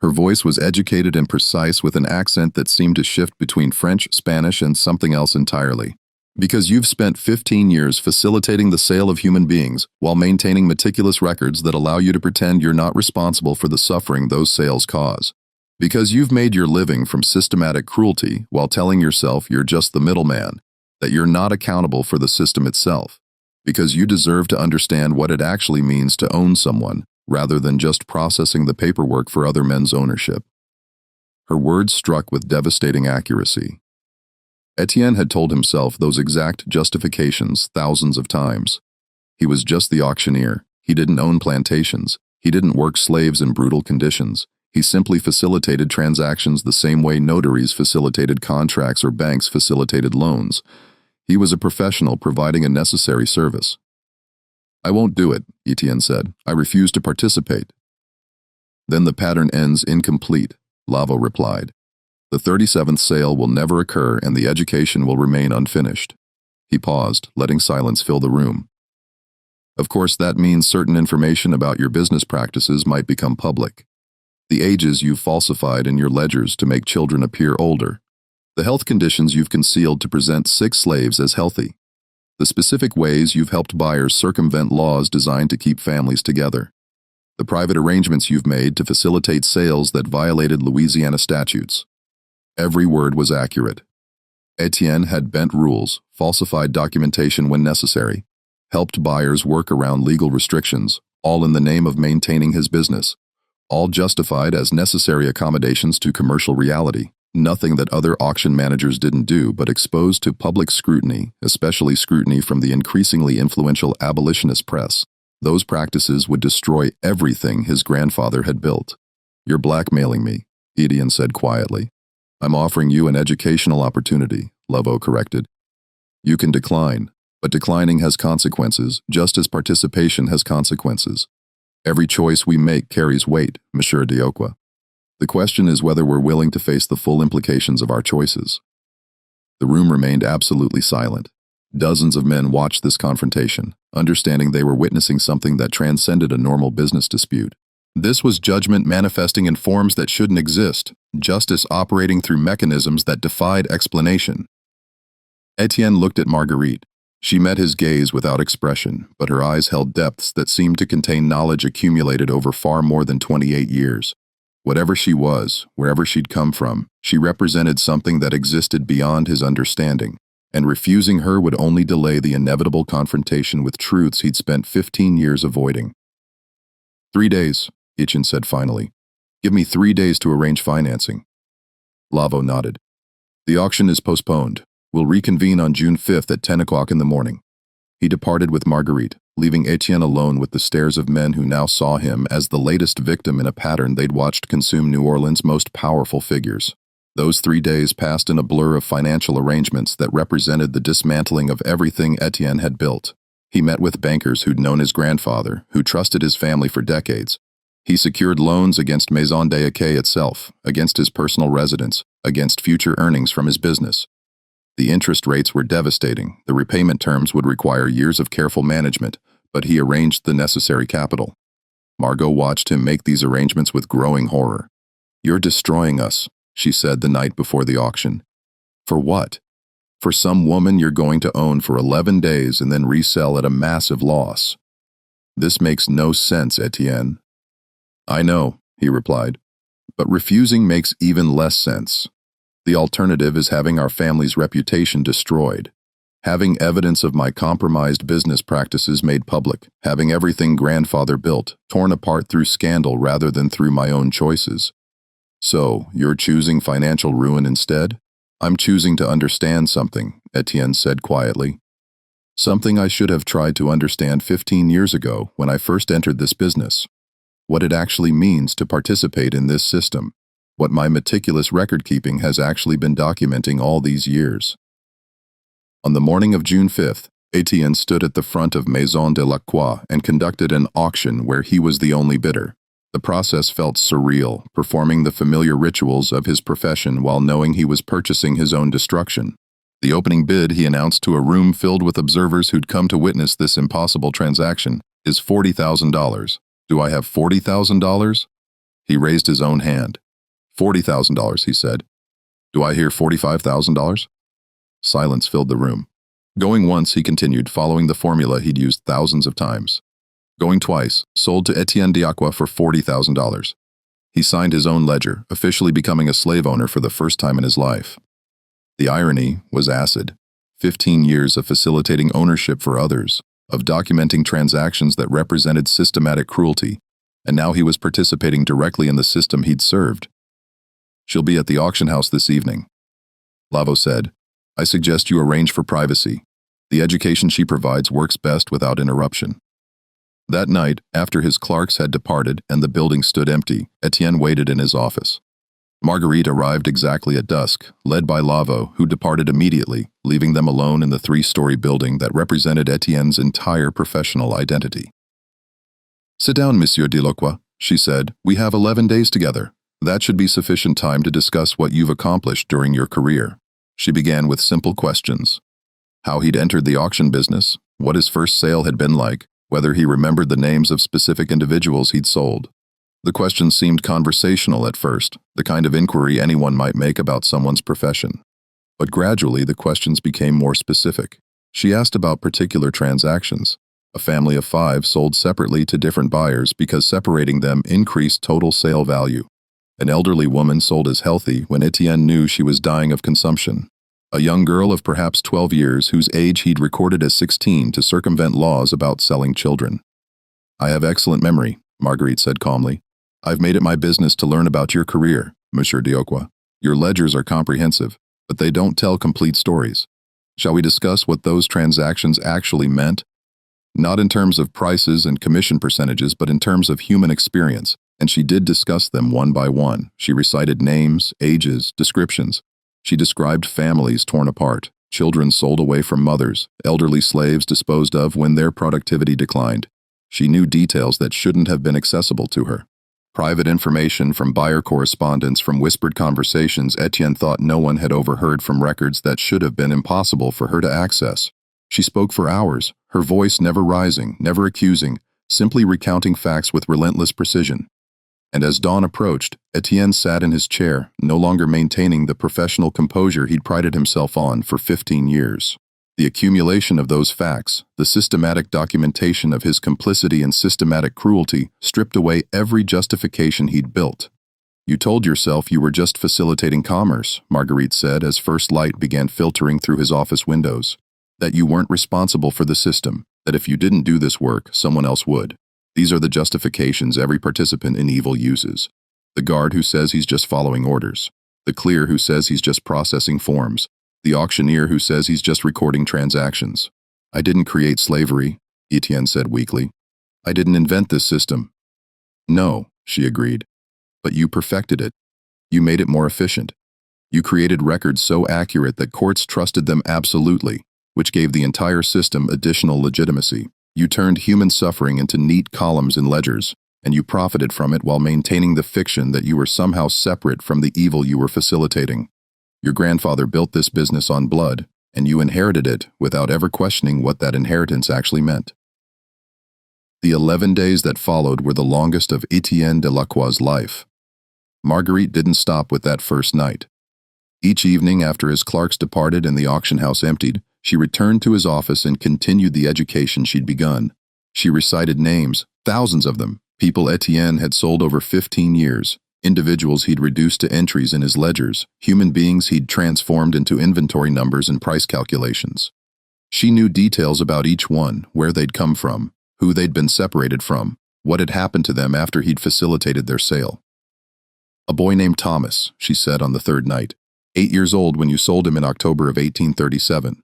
A: Her voice was educated and precise, with an accent that seemed to shift between French, Spanish, and something else entirely. "Because you've spent 15 years facilitating the sale of human beings while maintaining meticulous records that allow you to pretend you're not responsible for the suffering those sales cause. Because you've made your living from systematic cruelty while telling yourself you're just the middleman, that you're not accountable for the system itself. Because you deserve to understand what it actually means to own someone, rather than just processing the paperwork for other men's ownership." Her words struck with devastating accuracy. Etienne had told himself those exact justifications thousands of times. He was just the auctioneer. He didn't own plantations. He didn't work slaves in brutal conditions. He simply facilitated transactions the same way notaries facilitated contracts or banks facilitated loans. He was a professional providing a necessary service. "I won't do it," Etienne said. "I refuse to participate." "Then the pattern ends incomplete," Lavo replied. "The 37th sale will never occur and the education will remain unfinished." He paused, letting silence fill the room. "Of course, that means certain information about your business practices might become public. The ages you've falsified in your ledgers to make children appear older. The health conditions you've concealed to present sick slaves as healthy. The specific ways you've helped buyers circumvent laws designed to keep families together. The private arrangements you've made to facilitate sales that violated Louisiana statutes." Every word was accurate. Etienne had bent rules, falsified documentation when necessary, helped buyers work around legal restrictions, all in the name of maintaining his business, all justified as necessary accommodations to commercial reality. Nothing that other auction managers didn't do, but exposed to public scrutiny, especially scrutiny from the increasingly influential abolitionist press. Those practices would destroy everything his grandfather had built. "You're blackmailing me," Etienne said quietly. "I'm offering you an educational opportunity," Lavo corrected. "You can decline, but declining has consequences, just as participation has consequences. Every choice we make carries weight, Monsieur Delacroix. The question is whether we're willing to face the full implications of our choices." The room remained absolutely silent. Dozens of men watched this confrontation, understanding they were witnessing something that transcended a normal business dispute. This was judgment manifesting in forms that shouldn't exist, justice operating through mechanisms that defied explanation. Etienne looked at Marguerite. She met his gaze without expression, but her eyes held depths that seemed to contain knowledge accumulated over far more than 28 years. Whatever she was, wherever she'd come from, she represented something that existed beyond his understanding, and refusing her would only delay the inevitable confrontation with truths he'd spent 15 years avoiding. 3 days, Etienne said finally. Give me 3 days to arrange financing. Lavo nodded. The auction is postponed. We'll reconvene on June 5th at 10 o'clock in the morning. He departed with Marguerite, leaving Etienne alone with the stares of men who now saw him as the latest victim in a pattern they'd watched consume New Orleans' most powerful figures. Those 3 days passed in a blur of financial arrangements that represented the dismantling of everything Etienne had built. He met with bankers who'd known his grandfather, who trusted his family for decades. He secured loans against Maison d'Aquet itself, against his personal residence, against future earnings from his business. The interest rates were devastating. The repayment terms would require years of careful management, but he arranged the necessary capital. Margot watched him make these arrangements with growing horror. "You're destroying us," she said the night before the auction. "For what? For some woman you're going to own for 11 days and then resell at a massive loss. This makes no sense, Etienne." "I know," he replied, "but refusing makes even less sense. The alternative is having our family's reputation destroyed, having evidence of my compromised business practices made public, having everything grandfather built torn apart through scandal rather than through my own choices. So, you're choosing financial ruin instead?" "I'm choosing to understand something," Etienne said quietly. "Something I should have tried to understand 15 years ago when I first entered this business. What it actually means to participate in this system. What my meticulous record-keeping has actually been documenting all these years." On the morning of June 5th, Etienne stood at the front of Maison de l'Aquet and conducted an auction where he was the only bidder. The process felt surreal, performing the familiar rituals of his profession while knowing he was purchasing his own destruction. The opening bid he announced to a room filled with observers who'd come to witness this impossible transaction is $40,000. "Do I have $40,000? He raised his own hand. $40,000, he said. "Do I hear $45,000? Silence filled the room. Going once, he continued, following the formula he'd used thousands of times. Going twice, sold to Etienne d'Aquet for $40,000. He signed his own ledger, officially becoming a slave owner for the first time in his life. The irony was acid. 15 years of facilitating ownership for others, of documenting transactions that represented systematic cruelty, and now he was participating directly in the system he'd served. "She'll be at the auction house this evening," Lavo said. "I suggest you arrange for privacy. The education she provides works best without interruption." That night, after his clerks had departed and the building stood empty, Etienne waited in his office. Marguerite arrived exactly at dusk, led by Lavo, who departed immediately, leaving them alone in the 3-story building that represented Etienne's entire professional identity. "Sit down, Monsieur de l'Aquet," she said. "We have 11 days together. That should be sufficient time to discuss what you've accomplished during your career." She began with simple questions. How he'd entered the auction business, what his first sale had been like, whether he remembered the names of specific individuals he'd sold. The questions seemed conversational at first, the kind of inquiry anyone might make about someone's profession. But gradually the questions became more specific. She asked about particular transactions. A family of 5 sold separately to different buyers because separating them increased total sale value. An elderly woman sold as healthy when Etienne knew she was dying of consumption. A young girl of perhaps 12 years whose age he'd recorded as 16 to circumvent laws about selling children. "I have excellent memory," Marguerite said calmly. "I've made it my business to learn about your career, Monsieur d'Aquet. Your ledgers are comprehensive, but they don't tell complete stories. Shall we discuss what those transactions actually meant? Not in terms of prices and commission percentages, but in terms of human experience." And she did discuss them one by one. She recited names, ages, descriptions. She described families torn apart, children sold away from mothers, elderly slaves disposed of when their productivity declined. She knew details that shouldn't have been accessible to her. Private information from buyer correspondence, from whispered conversations Etienne thought no one had overheard, from records that should have been impossible for her to access. She spoke for hours, her voice never rising, never accusing, simply recounting facts with relentless precision. And as dawn approached, Etienne sat in his chair, no longer maintaining the professional composure he'd prided himself on for 15 years. The accumulation of those facts, the systematic documentation of his complicity in systematic cruelty, stripped away every justification he'd built. You told yourself you were just facilitating commerce, Marguerite said as first light began filtering through his office windows. That you weren't responsible for the system, that if you didn't do this work, someone else would. These are the justifications every participant in evil uses. The guard who says he's just following orders. The clearer who says he's just processing forms. The auctioneer who says he's just recording transactions. I didn't create slavery, Etienne said weakly. I didn't invent this system. No, she agreed. But you perfected it. You made it more efficient. You created records so accurate that courts trusted them absolutely, which gave the entire system additional legitimacy. You turned human suffering into neat columns in ledgers, and you profited from it while maintaining the fiction that you were somehow separate from the evil you were facilitating. Your grandfather built this business on blood, and you inherited it without ever questioning what that inheritance actually meant. The 11 days that followed were the longest of Etienne Delacroix's life. Marguerite didn't stop with that first night. Each evening after his clerks departed and the auction house emptied, she returned to his office and continued the education she'd begun. She recited names, thousands of them, people Etienne had sold over 15 years, individuals he'd reduced to entries in his ledgers, human beings he'd transformed into inventory numbers and price calculations. She knew details about each one, where they'd come from, who they'd been separated from, what had happened to them after he'd facilitated their sale. A boy named Thomas, she said on the third night, 8 years old when you sold him in October of 1837.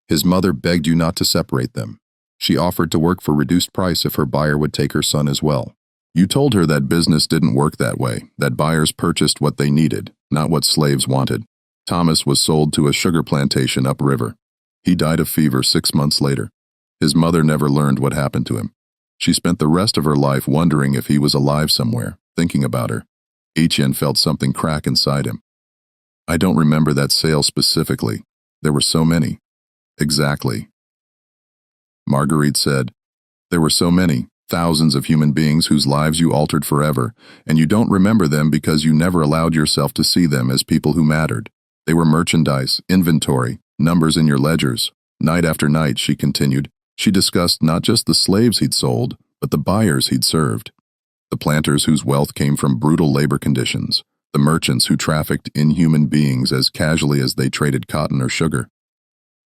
A: His mother begged you not to separate them. She offered to work for reduced price if her buyer would take her son as well. You told her that business didn't work that way, that buyers purchased what they needed, not what slaves wanted. Thomas was sold to a sugar plantation upriver. He died of fever 6 months later. His mother never learned what happened to him. She spent the rest of her life wondering if he was alive somewhere, thinking about her. Etienne felt something crack inside him. I don't remember that sale specifically. There were so many. Exactly. Marguerite said, there were so many, thousands of human beings whose lives you altered forever, and you don't remember them because you never allowed yourself to see them as people who mattered. They were merchandise, inventory, numbers in your ledgers. Night after night, she continued, she discussed not just the slaves he'd sold, but the buyers he'd served. The planters whose wealth came from brutal labor conditions, the merchants who trafficked inhuman beings as casually as they traded cotton or sugar,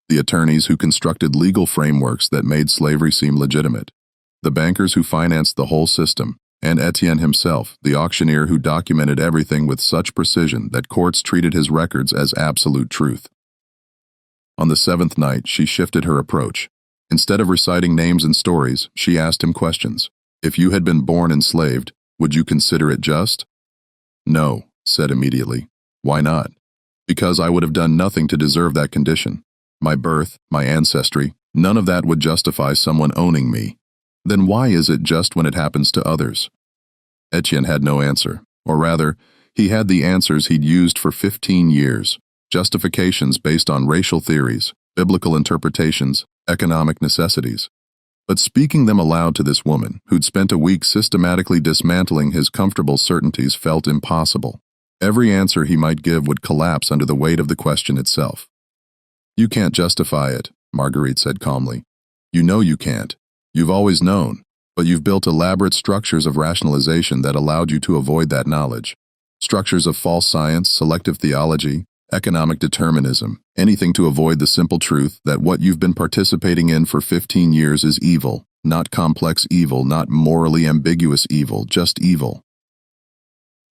A: the attorneys who constructed legal frameworks that made slavery seem legitimate, the bankers who financed the whole system, and Etienne himself, the auctioneer who documented everything with such precision that courts treated his records as absolute truth. On the 7th night, she shifted her approach. Instead of reciting names and stories, she asked him questions. If you had been born enslaved, would you consider it just? No, said immediately. Why not? Because I would have done nothing to deserve that condition. My birth, my ancestry, none of that would justify someone owning me. Then why is it just when it happens to others? Etienne had no answer, or rather, he had the answers he'd used for 15 years, justifications based on racial theories, biblical interpretations, economic necessities. But speaking them aloud to this woman, who'd spent a week systematically dismantling his comfortable certainties, felt impossible. Every answer he might give would collapse under the weight of the question itself. You can't justify it, Marguerite said calmly. You know you can't. You've always known, but you've built elaborate structures of rationalization that allowed you to avoid that knowledge. Structures of false science, selective theology, economic determinism, anything to avoid the simple truth that what you've been participating in for 15 years is evil, not complex evil, not morally ambiguous evil, just evil.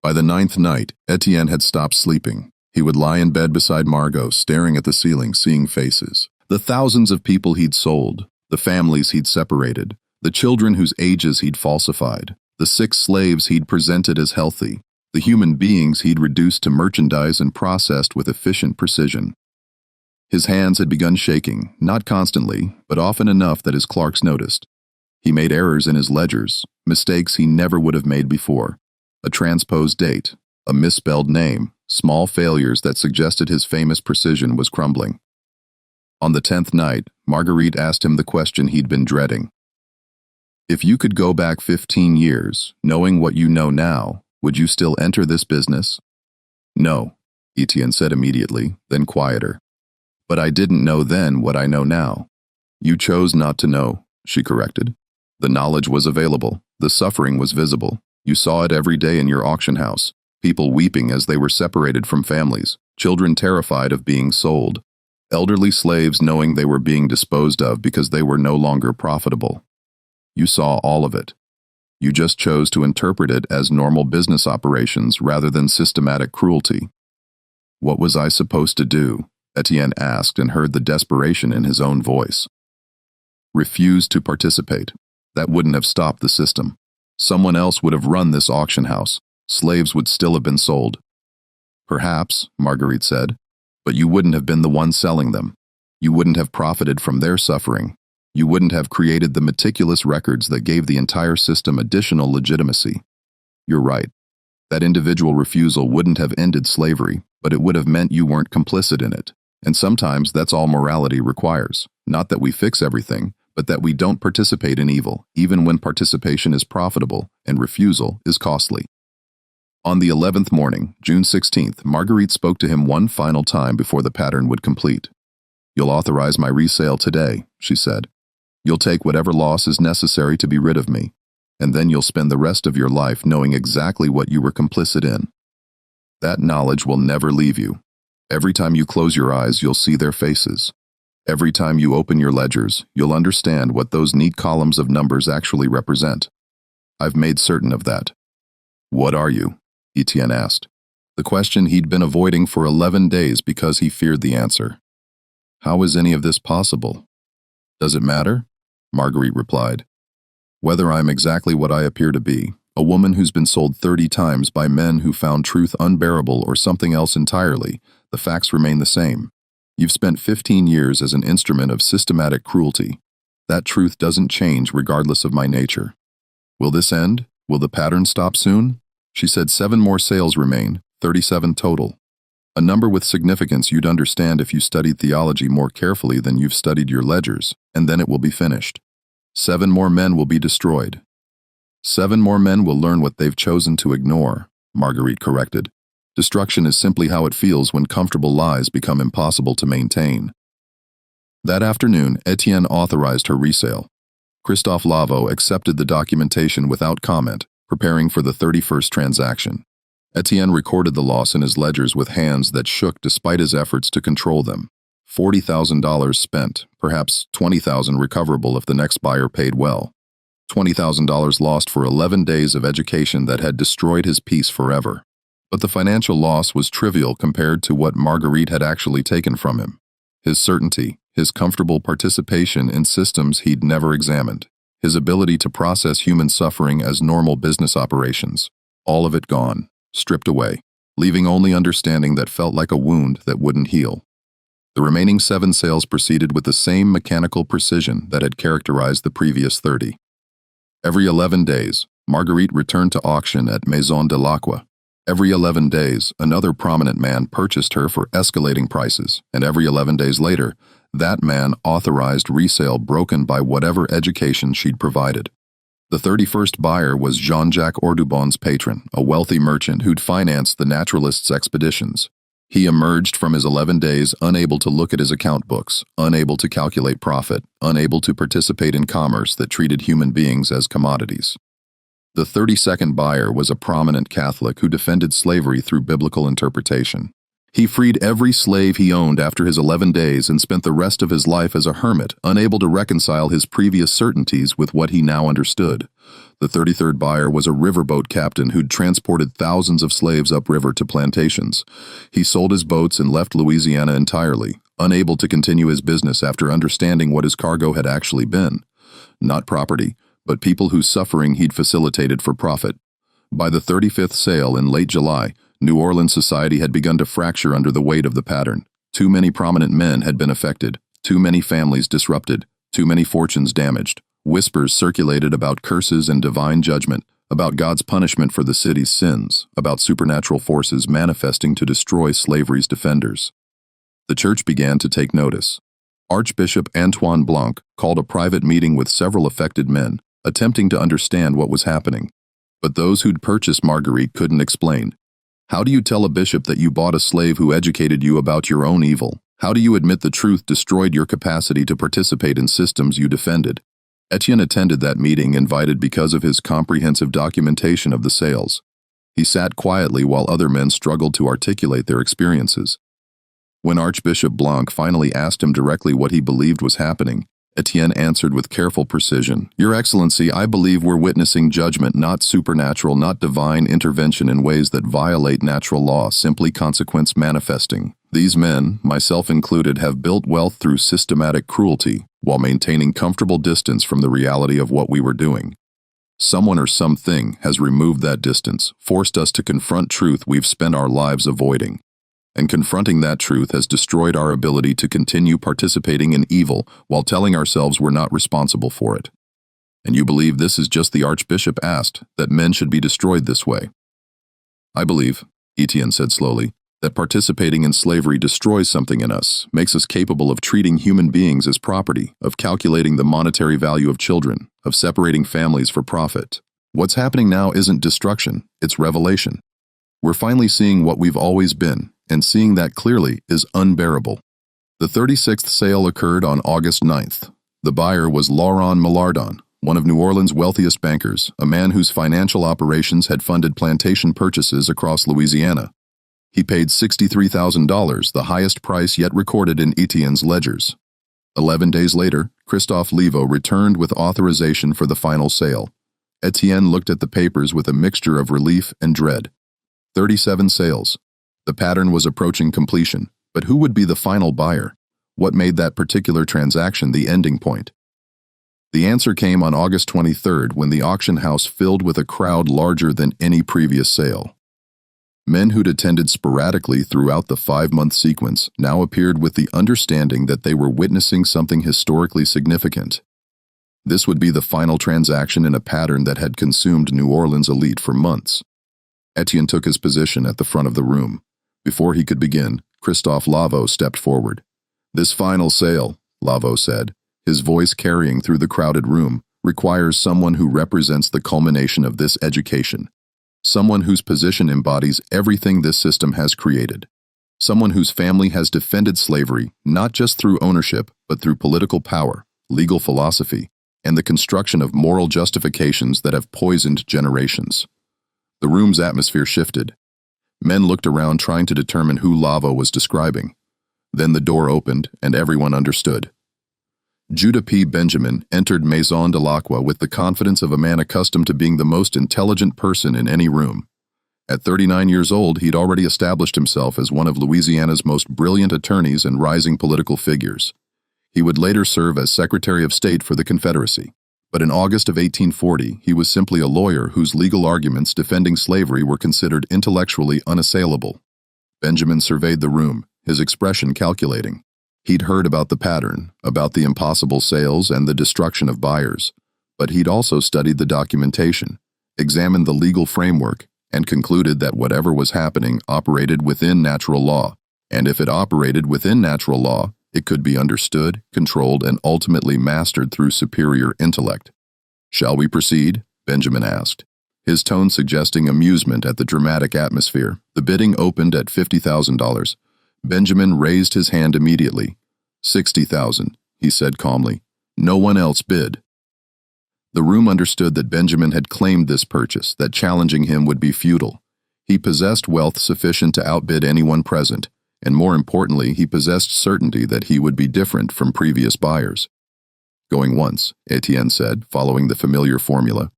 A: By the 9th night, Etienne had stopped sleeping. He would lie in bed beside Margot, staring at the ceiling, seeing faces. The thousands of people he'd sold, the families he'd separated, the children whose ages he'd falsified, the sick slaves he'd presented as healthy, the human beings he'd reduced to merchandise and processed with efficient precision. His hands had begun shaking, not constantly, but often enough that his clerks noticed. He made errors in his ledgers, mistakes he never would have made before. A transposed date, a misspelled name, small failures that suggested his famous precision was crumbling. On the 10th night, Marguerite asked him the question he'd been dreading. If you could go back 15 years, knowing what you know now, would you still enter this business? No, Etienne said immediately, then quieter. But I didn't know then what I know now. You chose not to know, she corrected. The knowledge was available, the suffering was visible. You saw it every day in your auction house. People weeping as they were separated from families, children terrified of being sold, elderly slaves knowing they were being disposed of because they were no longer profitable. You saw all of it. You just chose to interpret it as normal business operations rather than systematic cruelty. What was I supposed to do? Etienne asked and heard the desperation in his own voice. Refuse to participate. That wouldn't have stopped the system. Someone else would have run this auction house. Slaves would still have been sold. Perhaps, Marguerite said, but you wouldn't have been the one selling them. You wouldn't have profited from their suffering. You wouldn't have created the meticulous records that gave the entire system additional legitimacy. You're right. That individual refusal wouldn't have ended slavery, but it would have meant you weren't complicit in it. And sometimes that's all morality requires. Not that we fix everything, but that we don't participate in evil, even when participation is profitable and refusal is costly. On the 11th morning, June 16th, Marguerite spoke to him one final time before the pattern would complete. You'll authorize my resale today, she said. You'll take whatever loss is necessary to be rid of me, and then you'll spend the rest of your life knowing exactly what you were complicit in. That knowledge will never leave you. Every time you close your eyes, you'll see their faces. Every time you open your ledgers, you'll understand what those neat columns of numbers actually represent. I've made certain of that. What are you? Etienne asked. The question he'd been avoiding for 11 days because he feared the answer. How is any of this possible? Does it matter? Marguerite replied. Whether I'm exactly what I appear to be, a woman who's been sold 30 times by men who found truth unbearable or something else entirely, the facts remain the same. You've spent 15 years as an instrument of systematic cruelty. That truth doesn't change regardless of my nature. Will this end? Will the pattern stop soon? She said 7 more sales remain, 37 total. A number with significance you'd understand if you studied theology more carefully than you've studied your ledgers, and then it will be finished. 7 more men will be destroyed. 7 more men will learn what they've chosen to ignore, Marguerite corrected. Destruction is simply how it feels when comfortable lies become impossible to maintain. That afternoon, Etienne authorized her resale. Christophe Lavo accepted the documentation without comment, preparing for the 31st transaction. Etienne recorded the loss in his ledgers with hands that shook despite his efforts to control them. $40,000 spent, perhaps $20,000 recoverable if the next buyer paid well. $20,000 lost for 11 days of education that had destroyed his peace forever. But the financial loss was trivial compared to what Marguerite had actually taken from him. His certainty, his comfortable participation in systems he'd never examined, his ability to process human suffering as normal business operations, all of it gone, stripped away, leaving only understanding that felt like a wound that wouldn't heal. The remaining 7 sales proceeded with the same mechanical precision that had characterized the previous 30. Every 11 days, Marguerite returned to auction at Maison de l'Aqua. Every 11 days, another prominent man purchased her for escalating prices, and every 11 days later, that man authorized resale broken by whatever education she'd provided. The 31st buyer was Jean-Jacques Audubon's patron, a wealthy merchant who'd financed the naturalist's expeditions. He emerged from his 11 days unable to look at his account books, unable to calculate profit, unable to participate in commerce that treated human beings as commodities. The 32nd buyer was a prominent Catholic who defended slavery through biblical interpretation. He freed every slave he owned after his 11 days and spent the rest of his life as a hermit, unable to reconcile his previous certainties with what he now understood. The 33rd buyer was a riverboat captain who'd transported thousands of slaves upriver to plantations. He sold his boats and left Louisiana entirely, unable to continue his business after understanding what his cargo had actually been. Not property, but people whose suffering he'd facilitated for profit. By the 35th sale in late July, New Orleans society had begun to fracture under the weight of the pattern. Too many prominent men had been affected, too many families disrupted, too many fortunes damaged. Whispers circulated about curses and divine judgment, about God's punishment for the city's sins, about supernatural forces manifesting to destroy slavery's defenders. The church began to take notice. Archbishop Antoine Blanc called a private meeting with several affected men, attempting to understand what was happening. But those who'd purchased Marguerite couldn't explain. How do you tell a bishop that you bought a slave who educated you about your own evil? How do you admit the truth destroyed your capacity to participate in systems you defended? Etienne attended that meeting invited because of his comprehensive documentation of the sales. He sat quietly while other men struggled to articulate their experiences. When Archbishop Blanc finally asked him directly what he believed was happening, Etienne answered with careful precision, "Your Excellency, I believe we're witnessing judgment, not supernatural, not divine intervention in ways that violate natural law, simply consequence manifesting. These men, myself included, have built wealth through systematic cruelty, while maintaining comfortable distance from the reality of what we were doing. Someone or something has removed that distance, forced us to confront truth we've spent our lives avoiding. And confronting that truth has destroyed our ability to continue participating in evil while telling ourselves we're not responsible for it. And you believe this is just," the Archbishop asked, "that men should be destroyed this way?" "I believe," Etienne said slowly, "that participating in slavery destroys something in us, makes us capable of treating human beings as property, of calculating the monetary value of children, of separating families for profit. What's happening now isn't destruction, it's revelation. We're finally seeing what we've always been, and seeing that clearly is unbearable." The 36th sale occurred on August 9th. The buyer was Laurent Millardon, one of New Orleans' wealthiest bankers, a man whose financial operations had funded plantation purchases across Louisiana. He paid $63,000, the highest price yet recorded in Etienne's ledgers. 11 days later, Christophe Levo returned with authorization for the final sale. Etienne looked at the papers with a mixture of relief and dread. 37 sales. The pattern was approaching completion, but who would be the final buyer? What made that particular transaction the ending point? The answer came on August 23rd when the auction house filled with a crowd larger than any previous sale. Men who'd attended sporadically throughout the 5-month sequence now appeared with the understanding that they were witnessing something historically significant. This would be the final transaction in a pattern that had consumed New Orleans elite for months. Etienne took his position at the front of the room. Before he could begin, Christophe Levo stepped forward. "This final sale," Levo said, his voice carrying through the crowded room, "requires someone who represents the culmination of this education. Someone whose position embodies everything this system has created. Someone whose family has defended slavery not just through ownership, but through political power, legal philosophy, and the construction of moral justifications that have poisoned generations." The room's atmosphere shifted. Men looked around trying to determine who Levo was describing. Then the door opened and everyone understood. Judah P. Benjamin entered Maison de l'Aqua with the confidence of a man accustomed to being the most intelligent person in any room. At 39 years old, he'd already established himself as one of Louisiana's most brilliant attorneys and rising political figures. He would later serve as Secretary of State for the Confederacy. But in August of 1840, he was simply a lawyer whose legal arguments defending slavery were considered intellectually unassailable. Benjamin surveyed the room, his expression calculating. He'd heard about the pattern, about the impossible sales and the destruction of buyers, but he'd also studied the documentation, examined the legal framework, and concluded that whatever was happening operated within natural law, and if it operated within natural law, it could be understood, controlled, and ultimately mastered through superior intellect. "Shall we proceed?" Benjamin asked, his tone suggesting amusement at the dramatic atmosphere. The bidding opened at $50,000. Benjamin raised his hand immediately. "60,000, he said calmly. No one else bid. The room understood that Benjamin had claimed this purchase, that challenging him would be futile. He possessed wealth sufficient to outbid anyone present, and more importantly, he possessed certainty that he would be different from previous buyers. "Going once," Etienne said, following the familiar formula.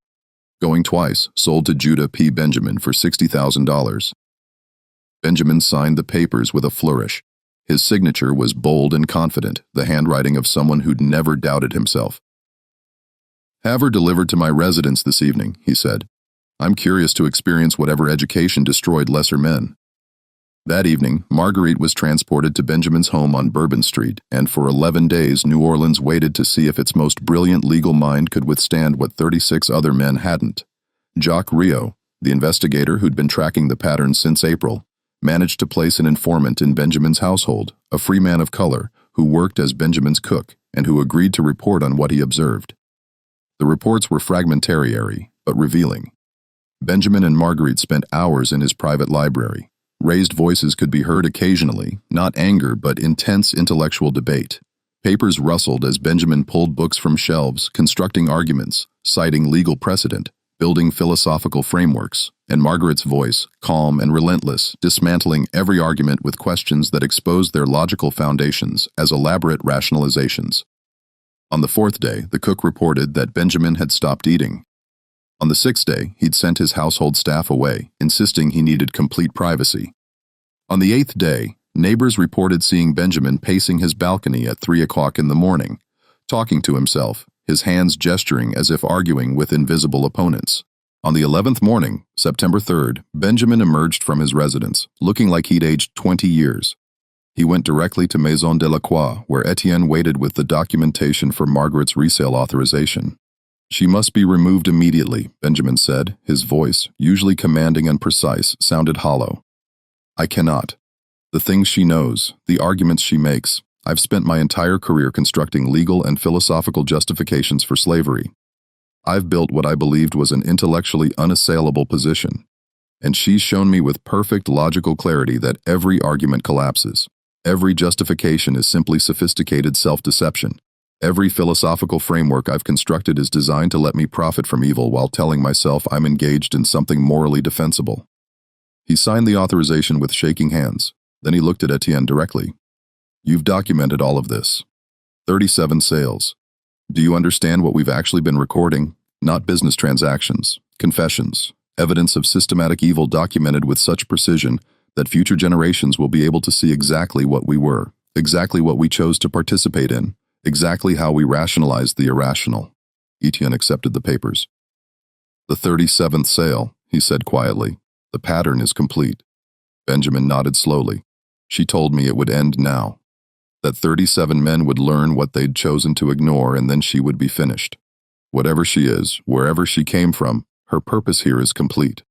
A: "Going twice, sold to Judah P. Benjamin for $60,000. Benjamin signed the papers with a flourish. His signature was bold and confident, the handwriting of someone who'd never doubted himself. "Have her delivered to my residence this evening," he said. "I'm curious to experience whatever education destroyed lesser men." That evening, Marguerite was transported to Benjamin's home on Bourbon Street, and for 11 days New Orleans waited to see if its most brilliant legal mind could withstand what 36 other men hadn't. Jacques Rio, the investigator who'd been tracking the pattern since April, managed to place an informant in Benjamin's household, a free man of color, who worked as Benjamin's cook and who agreed to report on what he observed. The reports were fragmentary, but revealing. Benjamin and Marguerite spent hours in his private library. Raised voices could be heard occasionally, not anger but intense intellectual debate. Papers rustled as Benjamin pulled books from shelves, constructing arguments, citing legal precedent, building philosophical frameworks. and Margaret's voice, calm and relentless, dismantling every argument with questions that exposed their logical foundations as elaborate rationalizations. On the fourth day, the cook reported that Benjamin had stopped eating. On the sixth day, he'd sent his household staff away, insisting he needed complete privacy. On the eighth day, neighbors reported seeing Benjamin pacing his balcony at 3 o'clock in the morning, talking to himself, his hands gesturing as if arguing with invisible opponents. On the 11th morning, September 3rd, Benjamin emerged from his residence, looking like he'd aged 20 years. He went directly to Maison de la Croix, where Etienne waited with the documentation for Margaret's resale authorization. "She must be removed immediately," Benjamin said. His voice, usually commanding and precise, sounded hollow. "I cannot. The things she knows, the arguments she makes, I've spent my entire career constructing legal and philosophical justifications for slavery. I've built what I believed was an intellectually unassailable position, and she's shown me with perfect logical clarity that every argument collapses. Every justification is simply sophisticated self-deception. Every philosophical framework I've constructed is designed to let me profit from evil while telling myself I'm engaged in something morally defensible." He signed the authorization with shaking hands. Then he looked at Etienne directly. "You've documented all of this. 37 sales. Do you understand what we've actually been recording? Not business transactions, confessions, evidence of systematic evil documented with such precision that future generations will be able to see exactly what we were, exactly what we chose to participate in, exactly how we rationalized the irrational." Etienne accepted the papers. "The 37th sale," he said quietly. "The pattern is complete." Benjamin nodded slowly. "She told me it would end now. That 37 men would learn what they'd chosen to ignore, and then she would be finished. Whatever she is, wherever she came from, her purpose here is complete."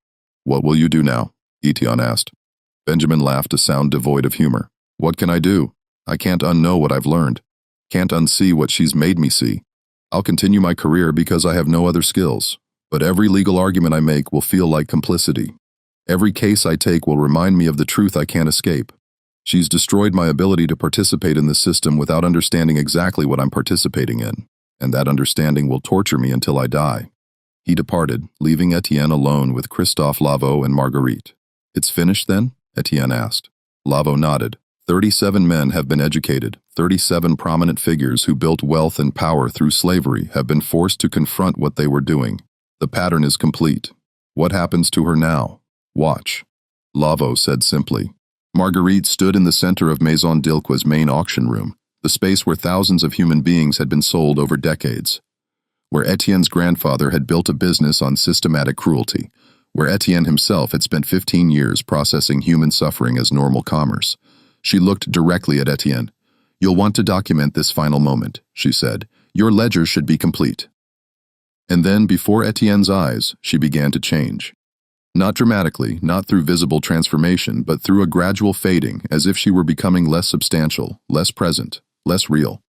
A: "What will you do now?" Etienne asked. Benjamin laughed, a sound devoid of humor. "What can I do? I can't unknow what I've learned. Can't unsee what she's made me see. I'll continue my career because I have no other skills. But every legal argument I make will feel like complicity. Every case I take will remind me of the truth I can't escape. She's destroyed my ability to participate in the system without understanding exactly what I'm participating in, and that understanding will torture me until I die." He departed, leaving Etienne alone with Christophe Lavaux and Marguerite. "It's finished then?" Etienne asked. Lavaux nodded. 37 men have been educated. 37 prominent figures who built wealth and power through slavery have been forced to confront what they were doing. The pattern is complete. What happens to her now? Watch." Lavaux said simply. Marguerite stood in the center of Maison Dilqua's main auction room, the space where thousands of human beings had been sold over decades, where Etienne's grandfather had built a business on systematic cruelty, where Etienne himself had spent 15 years processing human suffering as normal commerce. She looked directly at Etienne. "You'll want to document this final moment," she said. "Your ledger should be complete." And then, before Etienne's eyes, she began to change. Not dramatically, not through visible transformation, but through a gradual fading, as if she were becoming less substantial, less present, less real.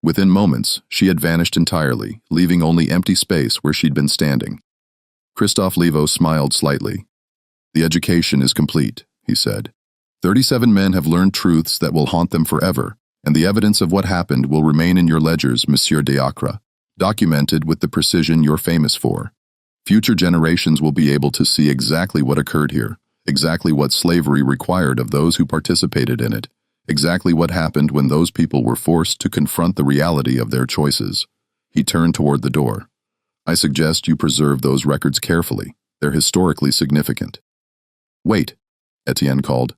A: Within moments, she had vanished entirely, leaving only empty space where she'd been standing. Christophe Lavaux smiled slightly. "The education is complete," he said. 37 men have learned truths that will haunt them forever, and the evidence of what happened will remain in your ledgers, Monsieur Diacre, documented with the precision you're famous for. Future generations will be able to see exactly what occurred here, exactly what slavery required of those who participated in it, exactly what happened when those people were forced to confront the reality of their choices." He turned toward the door. "I suggest you preserve those records carefully. They're historically significant." "Wait," Etienne called.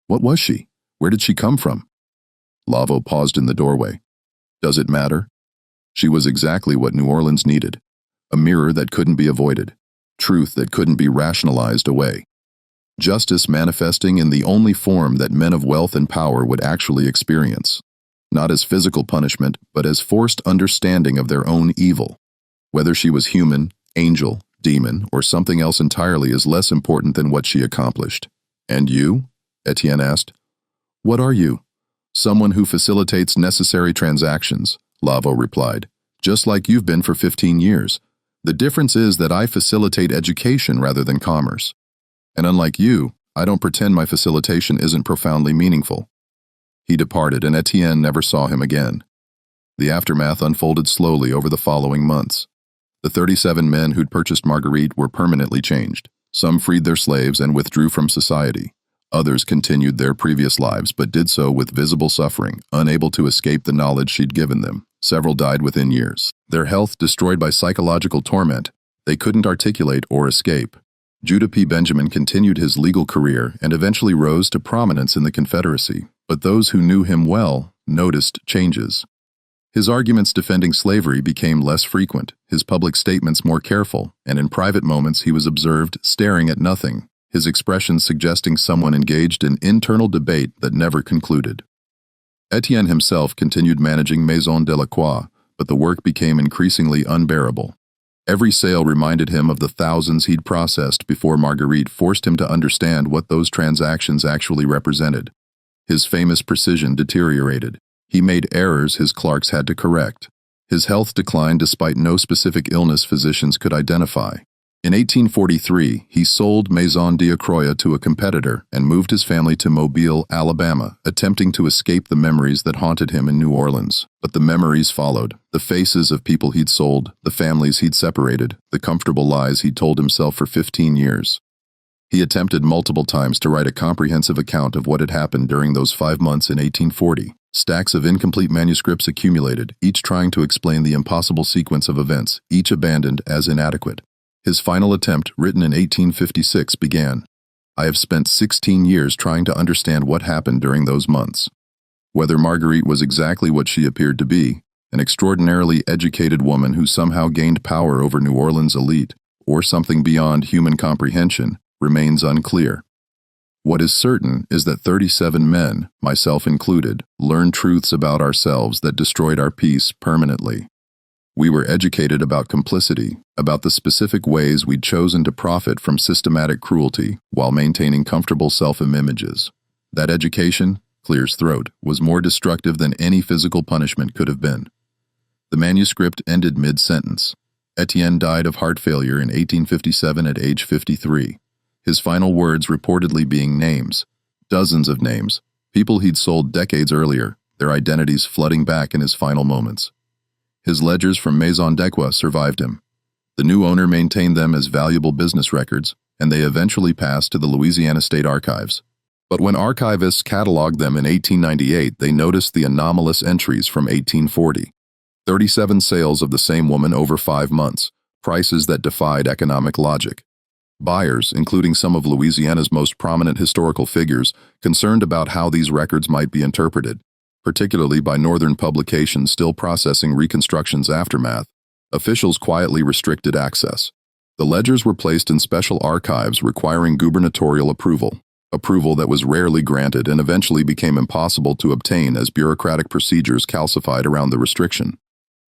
A: "What was she? Where did she come from?" Lavaux paused in the doorway. "Does it matter? She was exactly what New Orleans needed. A mirror that couldn't be avoided. Truth that couldn't be rationalized away. Justice manifesting in the only form that men of wealth and power would actually experience. Not as physical punishment, but as forced understanding of their own evil. Whether she was human, angel, demon, or something else entirely is less important than what she accomplished." "And you?" Etienne asked. "What are you?" "Someone who facilitates necessary transactions," Lavaux replied. "Just like you've been for 15 years. The difference is that I facilitate education rather than commerce. And unlike you, I don't pretend my facilitation isn't profoundly meaningful." He departed, and Etienne never saw him again. The aftermath unfolded slowly over the following months. The 37 men who'd purchased Marguerite were permanently changed. Some freed their slaves and withdrew from society. Others continued their previous lives but did so with visible suffering, unable to escape the knowledge she'd given them. Several died within years. Their health destroyed by psychological torment. They couldn't articulate or escape. Judah P. Benjamin continued his legal career and eventually rose to prominence in the Confederacy, but those who knew him well noticed changes. His arguments defending slavery became less frequent, his public statements more careful, and in private moments he was observed staring at nothing, his expressions suggesting someone engaged in internal debate that never concluded. Etienne himself continued managing Maison Delacroix, but the work became increasingly unbearable. Every sale reminded him of the thousands he'd processed before Marguerite forced him to understand what those transactions actually represented. His famous precision deteriorated. He made errors his clerks had to correct. His health declined despite no specific illness physicians could identify. In 1843, he sold Maison Delacroix to a competitor and moved his family to Mobile, Alabama, attempting to escape the memories that haunted him in New Orleans. But the memories followed. The faces of people he'd sold, the families he'd separated, the comfortable lies he'd told himself for 15 years. He attempted multiple times to write a comprehensive account of what had happened during those 5 months in 1840. Stacks of incomplete manuscripts accumulated, each trying to explain the impossible sequence of events, each abandoned as inadequate. His final attempt, written in 1856, began, "I have spent 16 years trying to understand what happened during those months." Whether Marguerite was exactly what she appeared to be, an extraordinarily educated woman who somehow gained power over New Orleans' elite, or something beyond human comprehension, remains unclear. What is certain is that 37 men, myself included, learned truths about ourselves that destroyed our peace permanently. We were educated about complicity, about the specific ways we'd chosen to profit from systematic cruelty while maintaining comfortable self-images. That education, clears throat, was more destructive than any physical punishment could have been. The manuscript ended mid-sentence. Etienne died of heart failure in 1857 at age 53. His final words reportedly being names. Dozens of names. People he'd sold decades earlier, their identities flooding back in his final moments. His ledgers from Maison Delacroix survived him. The new owner maintained them as valuable business records, and they eventually passed to the Louisiana State Archives. But when archivists cataloged them in 1898, they noticed the anomalous entries from 1840. 37 sales of the same woman over 5 months, prices that defied economic logic. Buyers, including some of Louisiana's most prominent historical figures, concerned about how these records might be interpreted, particularly by northern publications still processing Reconstruction's aftermath, officials quietly restricted access. The ledgers were placed in special archives requiring gubernatorial approval that was rarely granted and eventually became impossible to obtain as bureaucratic procedures calcified around the restriction.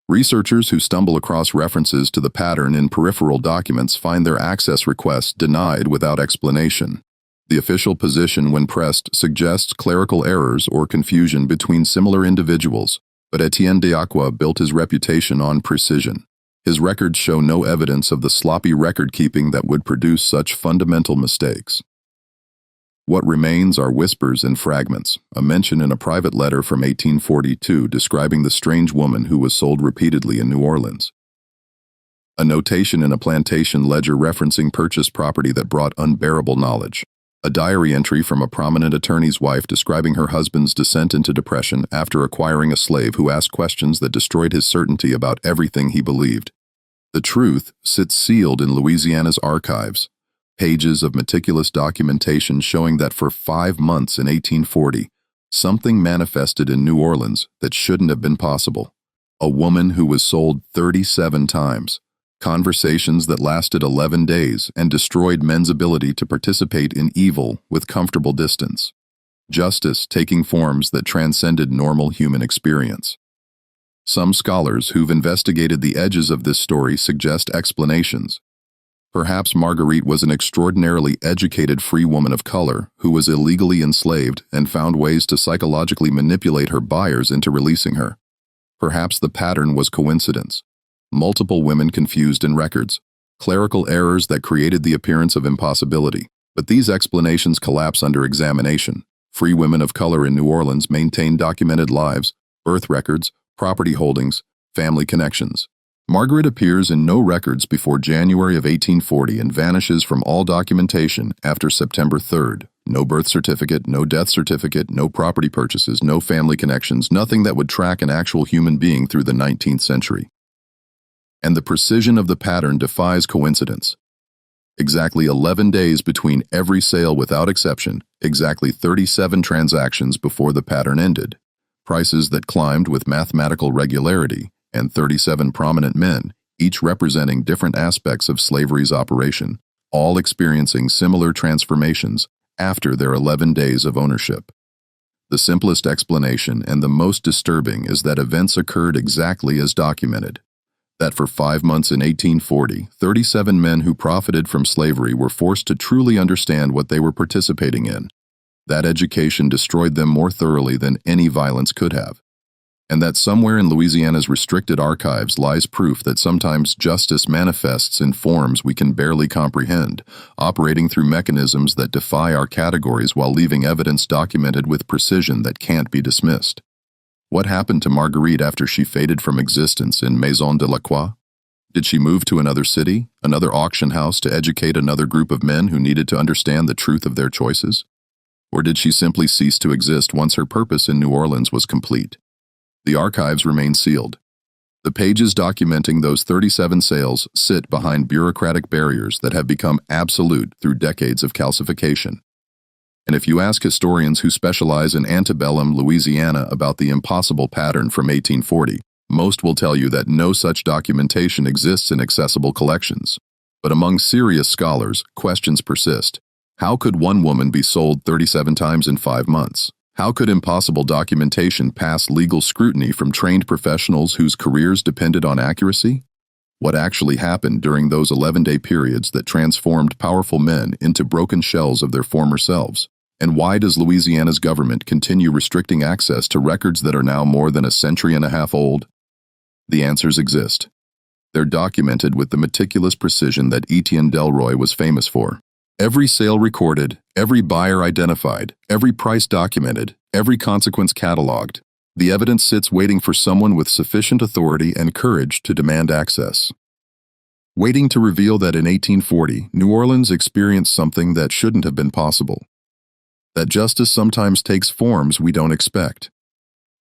A: Researchers who stumble across references to the pattern in peripheral documents find their access requests denied without explanation. The official position, when pressed, suggests clerical errors or confusion between similar individuals, but Etienne Delacroix built his reputation on precision. His records show no evidence of the sloppy record-keeping that would produce such fundamental mistakes. What remains are whispers and fragments, a mention in a private letter from 1842 describing the strange woman who was sold repeatedly in New Orleans. A notation in a plantation ledger referencing purchased property that brought unbearable knowledge. A diary entry from a prominent attorney's wife describing her husband's descent into depression after acquiring a slave who asked questions that destroyed his certainty about everything he believed. The truth sits sealed in Louisiana's archives. Pages of meticulous documentation showing that for 5 months in 1840, something manifested in New Orleans that shouldn't have been possible. A woman who was sold 37 times. Conversations that lasted 11 days and destroyed men's ability to participate in evil with comfortable distance. Justice taking forms that transcended normal human experience. Some scholars who've investigated the edges of this story suggest explanations. Perhaps Marguerite was an extraordinarily educated free woman of color who was illegally enslaved and found ways to psychologically manipulate her buyers into releasing her. Perhaps the pattern was coincidence. Multiple women confused in records, clerical errors that created the appearance of impossibility. But these explanations collapse under examination. Free women of color in New Orleans maintained documented lives, birth records, property holdings, family connections. Margaret appears in no records before January of 1840 and vanishes from all documentation after September 3rd. No birth certificate, no death certificate, no property purchases, no family connections, nothing that would track an actual human being through the 19th century. And the precision of the pattern defies coincidence. Exactly 11 days between every sale without exception, exactly 37 transactions before the pattern ended, prices that climbed with mathematical regularity, and 37 prominent men, each representing different aspects of slavery's operation, all experiencing similar transformations after their 11 days of ownership. The simplest explanation and the most disturbing is that events occurred exactly as documented. That for 5 months in 1840, 37 men who profited from slavery were forced to truly understand what they were participating in. That education destroyed them more thoroughly than any violence could have. And that somewhere in Louisiana's restricted archives lies proof that sometimes justice manifests in forms we can barely comprehend, operating through mechanisms that defy our categories while leaving evidence documented with precision that can't be dismissed. What happened to Marguerite after she faded from existence in Maison de la Croix? Did she move to another city, another auction house to educate another group of men who needed to understand the truth of their choices? Or did she simply cease to exist once her purpose in New Orleans was complete? The archives remain sealed. The pages documenting those 37 sales sit behind bureaucratic barriers that have become absolute through decades of calcification. And if you ask historians who specialize in antebellum Louisiana about the impossible pattern from 1840, most will tell you that no such documentation exists in accessible collections. But among serious scholars, questions persist. How could one woman be sold 37 times in 5 months? How could impossible documentation pass legal scrutiny from trained professionals whose careers depended on accuracy? What actually happened during those 11-day periods that transformed powerful men into broken shells of their former selves? And why does Louisiana's government continue restricting access to records that are now more than a century and a half old? The answers exist. They're documented with the meticulous precision that Etienne Delroy was famous for. Every sale recorded, every buyer identified, every price documented, every consequence cataloged. The evidence sits waiting for someone with sufficient authority and courage to demand access. Waiting to reveal that in 1840, New Orleans experienced something that shouldn't have been possible. That justice sometimes takes forms we don't expect.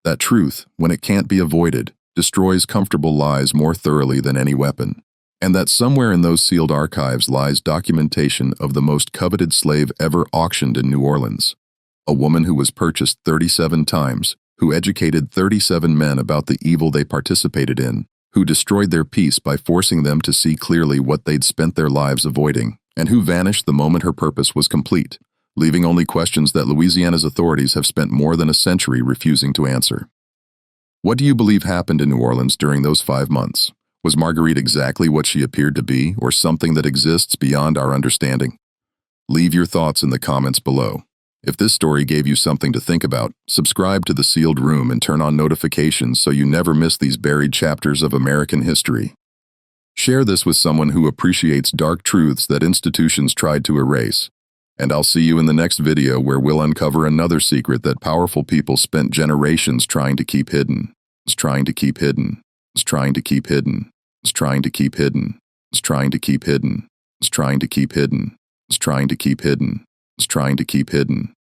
A: That truth, when it can't be avoided, destroys comfortable lies more thoroughly than any weapon. And that somewhere in those sealed archives lies documentation of the most coveted slave ever auctioned in New Orleans. A woman who was purchased 37 times, who educated 37 men about the evil they participated in, who destroyed their peace by forcing them to see clearly what they'd spent their lives avoiding, and who vanished the moment her purpose was complete, leaving only questions that Louisiana's authorities have spent more than a century refusing to answer. What do you believe happened in New Orleans during those 5 months? Was Marguerite exactly what she appeared to be, or something that exists beyond our understanding? Leave your thoughts in the comments below. If this story gave you something to think about, subscribe to The Sealed Room and turn on notifications so you never miss these buried chapters of American history. Share this with someone who appreciates dark truths that institutions tried to erase. And I'll see you in the next video where we'll uncover another secret that powerful people spent generations trying to keep hidden. Trying to keep hidden. Trying to keep hidden. Trying to keep hidden. Trying to keep hidden. Trying to keep hidden. Trying to keep hidden. Trying to keep hidden.